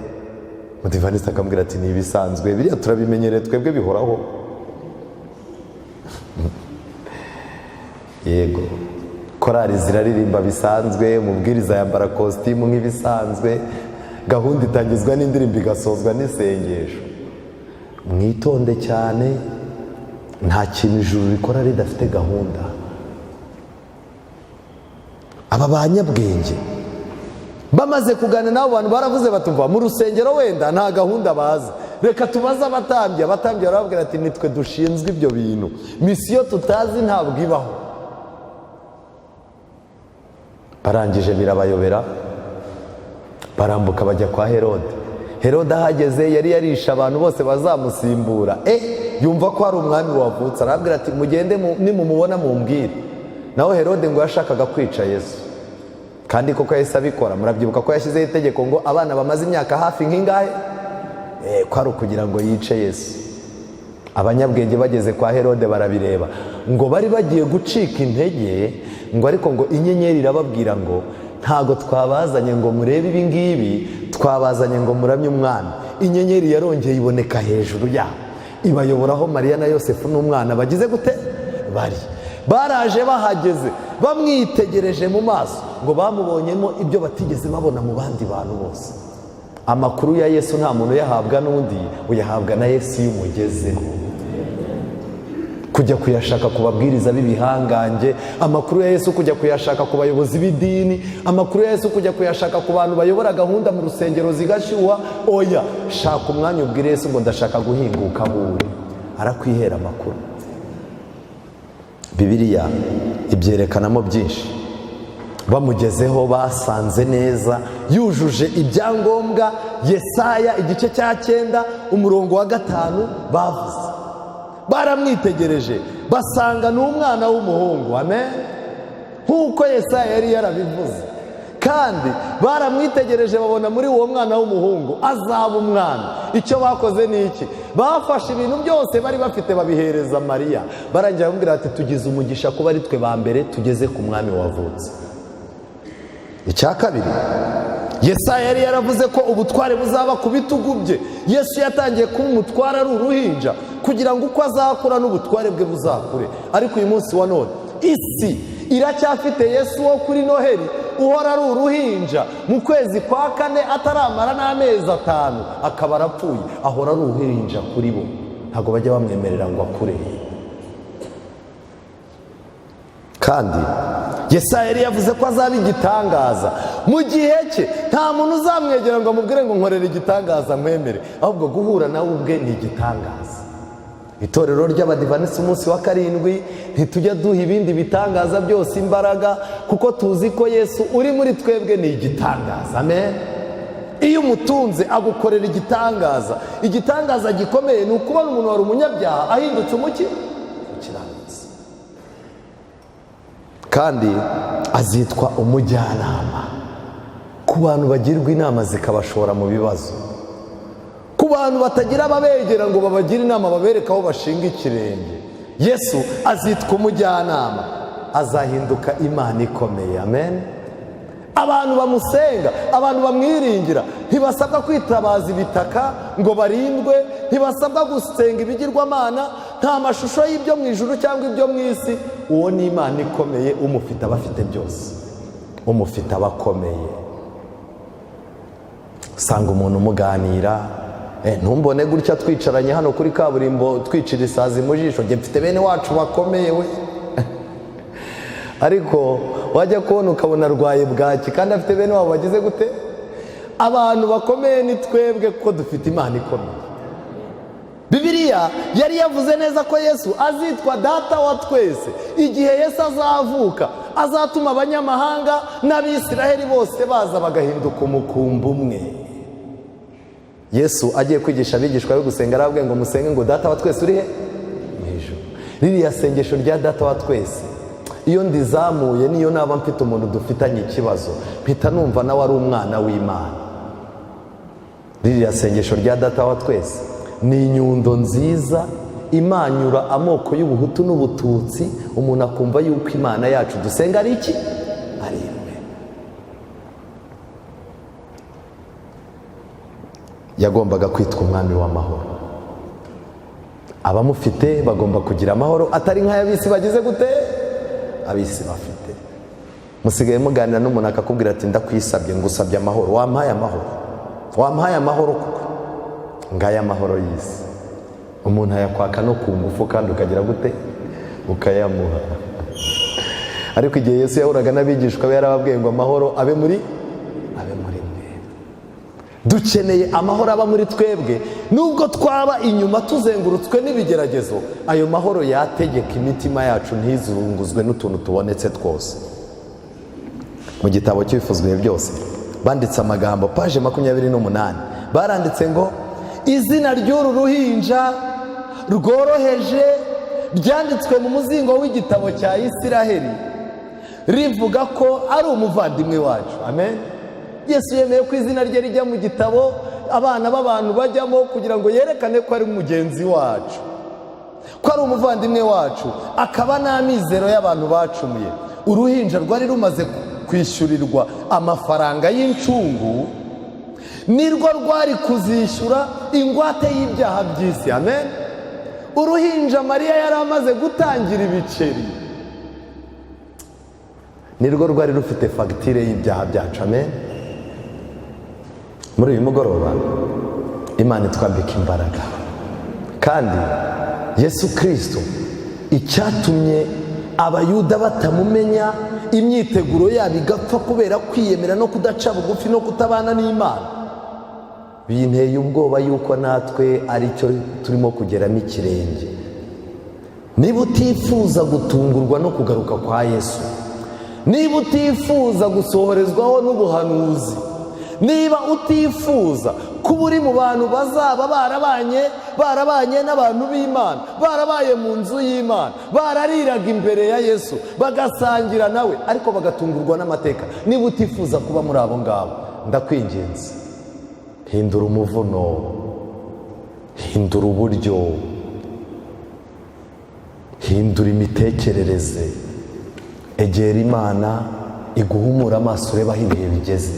Speaker 1: Umudivantiste akamubwira ati ni ibisanzwe, biriya turabimenyereye twebwe, bihoraho. Yego, korari ziraririmba bisanzwe, umubwiriza yambara kositimu nk'ibisanzwe, gahunda itangizwa n'indirimbo igasozwa n'isengesho. Mwitonde cyane, nta kintu ijuru rikora ridafite gahunda. Aba banyabwenge bamaze kuganira n'abo bantu baravuze batumva mu rusengero wenda nta gahunda bazi, reka tubaze abatambyi barababwira ati nitwe dushinzwe ibyo bintu, misiyo tutazi ntabwo ibaho. barangije birabayobera, barambuka bajya kwa Herode. Herode ahageze yari yarisha abantu bose bazamusimbura, yumva ko hari umwami wavutse, arababwira ati mugende nimumubona mumbwire. naho Herode ngo yashakaga kwica Yesu, kandi koko yahise abikora. Murabyibuka ko yashyizeho itegeko ngo abana bamaze imyaka hafi nk'ingahe ko ari ukugira ngo yice Yesu. Abanyabwenge bageze kwa Herode barabireba, ngo bari bagiye gucika intege, ngo ariko ngo inyenyeri irababwira ngo ntago twabazanye ngo murebe ibi ngibi, twabazanye ngo muramye umwana. Inyenyeri yarongeye iboneka hejuru yabo, ibayoboraho Mariya na Yosefu n'umwana bagize gute bari. Baraje bahageze bamwitegereje mu maso, ngo bamubonyemo ibyo batigeze babona mu bandi bantu bose. Amakuru ya Yesu nta muntu yahabwa n'undi, uyahabwa na Yesu iyo umugezeho. Kujya kuyashaka ku babwiriza b'ibihangange, amakuru ya Yesu kujya kuyashaka ku bayobozi b'idini, amakuru ya Yesu kujya kuyashaka ku bantu bayobora gahunda mu rusengero zigashyuha. Oya, shaka umwanya ubwire Yesu ngo ndashaka guhinguka wowe, arakwihera amakuru. Bibiliya ibyerekanamo byinshi. Bamugezeho basanze neza yujuje ibyangombwa. Yesaya igice cya 9 umurongo wa 5 bavuze. Baramwitegereje basanga ni umwana w'umuhungu, amen, nk'uko Yesaya yari yarabivuze. Kandi baramwitegereje babona muri uwo mwana w'umuhungu azaba umwana. Icyo bakoze ni iki? Bafashe ibintu byose bari bafite babihereza Mariya. Barangira bamubwira ati tugize umugisha kuba ari twe ba mbere tugeze ku mwami wavutse. Icya kabiri, Yesaya yari yaravuze ko ubutware buzaba ku bitugu bye. Yesu yatangiye kuba umutware ari uruhinja, kugira ngo uko azakura n'ubutware bwe buzakure. Ariko uyu munsi wa none isi iracyafite Yesu wo kuri Noheli uhora ari uruhinja. Mu kwezi kwa 4 ataramara n'amezi 5 akaba arapfuye, ahora ari uruhinja kuri bo. Ntabwo bajya bamwemerera ngo akure. Kandi Yesaya yari yavuze ko azaba igitangaza. Mu gihe cye nta muntu uzamwegera ngo amubwire ngo nkorere igitangaza mwemere, ahubwo guhura nawe ubwe ni igitangaza. Itorero ry'Abadivanisi umunsi wa 7 ntitujya duha ibindi bitangaza byose imbaraga, kuko tuzi ko Yesu uri muri twebwe ni igitangaza, amen. Iyo umutunze agukorera igitangaza. Igitangaza gikomeye ni ukubona umuntu wari umunyabyaha ahindutse umukiranutsi. Kandi azitwa umujyanama ku bantu bagirwa inama zikabashora mu bibazo, ku bantu batagira ababegera ngo babagire inama babereka aho bashinga ikirenge. Yesu azitwa umujyanama, azahinduka Imana ikomeye, amen. Abantu bamusenga, abantu bamwiringira ntibasabwa kwitabaza ibitaka ngo barindwe, ntibasabwa gusenga ibigirwamana, nta mashusho y'ibyo mu ijuru cyangwa ibyo mu isi. Uwo ni Imana ikomeye, umufite abafite byose, umufite abakomeye. Usanga umuntu umuganira, ntumbone gutya twicaranye hano kuri kaburimbo twicira isazi mu jisho, njye mfite bene wacu bakomeye we. Ariko wajya kubona ukabona arwaye bwaki kandi afite bene wabo bagize gute. Abantu bakomeye ni twebwe kuko dufite Imana ikomeye. Bibiliya yari yavuze neza ko Yesu azitwa data wa twese. Igihe Yesu azavuka azatuma abanyamahanga n'Abisiraheli bose baza bagahinduka umukumbi umwe. Yesu agiye kwigisha abigishwa be gusenga, arababwiye ngo musenge ngo data wa twese uri he mu ijuru. Ririya sengesho rya data wa twese iyo ndizamuye, niyo naba mfite umuntu dufitanye ikibazo, mpita numva nawe ari umwana w'Imana. Ririya sengesho rya data wa twese ni inyundo nziza imanyura amoko y'ubuhutu n'ubututsi, umuntu akumva yuko Imana yacu dusenga ari iki, ari imwe. Yagombaga kwitwa umwami w'amahoro. Abamufite bagomba kugira amahoro atari nk'ay'abisi bagize gute, abisi bafite. Musigaye muganira n'umuntu akakubwira ati ndakwisabye, ngusabye amahoro, wampaye amahoro, wampaye amahoro kuko ngaya amahoro y'isi. Umuntu ayakwaka no ku ngufu kandi ukagira gute, ukayamuha. Ariko igihe Yesu yahuraga n'abigishwa be yarababwiye ngo amahoro abe muri mwe. dukeneye amahoro aba muri twebwe. Nubwo twaba inyuma tuzengurutswe n'ibigeragezo, ayo mahoro yategeka imitima yacu ntizunguzwe n'utuntu tubonetse twose. Mu gitabo cy'ibifuzwa ibihe byose banditse amagambo, paje 28, baranditse ngo izina ry'uru ruhinja rworoheje ryanditswe mu muzingo w'igitabo cya Isiraheli rivuga ko ari umuvandimwe wacu. Amen. Yesu yemeye ko izina rye rijya mu gitabo abana b'abantu bajyamo kugira ngo yerekane ko ari mugenzi wacu, ko ari umuvandimwe wacu, akaba n'amizero y'abantu bacumuye. Uruhinja rwari rumaze kwishyurirwa amafaranga y'incungu, nirwo rwari kuzishyura ingwate y'ibyaha by'isi. Amen. Uruhinja Mariya yari amaze gutangira ibiceri, nirwo rwari rufite fagitire y'ibyaha byacu. Amen. Muri uyu mugoroba Imana itwambika imbaraga, kandi Yesu Kristo icyatumye abayuda batamumenya, imyiteguro yabo igapfa kubera kwiyemera no kudaca bugufi no kutabana n'Imana, binteye ubwoba yuko natwe aricyo turimo kugeramo ikirenge. Niba utifuza gutungurwa no kugaruka kwa Yesu, niba utifuza gusohorezwaho n'ubuhanuzi, niba utifuza kuba uri mu bantu bazaba barabanye n'abantu b'Imana, barabaye mu nzu y'Imana, barariraga imbere ya Yesu, bagasangira nawe ariko bagatungurwa n'amateka, niba utifuza kuba muri abo ngabo, ndakwinginze, hindura umuvuno, hindura uburyo, hindura imitekerereze, egera Imana iguhumura amaso, ureba aho ibihe bigeze.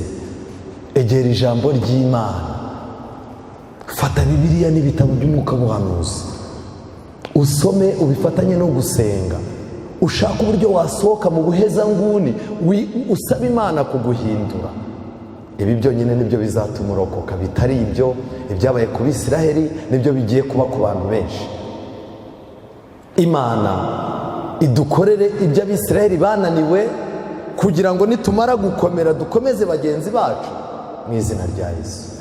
Speaker 1: Egera ijambo ry'Imana, fata Bibiliya n'ibitabo by'umwuka buhanuzi, usome, ubifatanye no gusenga, ushaka uburyo wasohoka mu buhezanguni, usaba Imana kuguhindura. Ibi byonyine nibyo bizatuma urokoka, bitari ibyo ibyabaye ku Bisiraheli nibyo bigiye kuba ku bantu benshi. Imana idukorere ibyo Abisiraheli bananiwe, kugira ngo nitumara gukomera dukomeze bagenzi bacu, mu izina rya Yesu.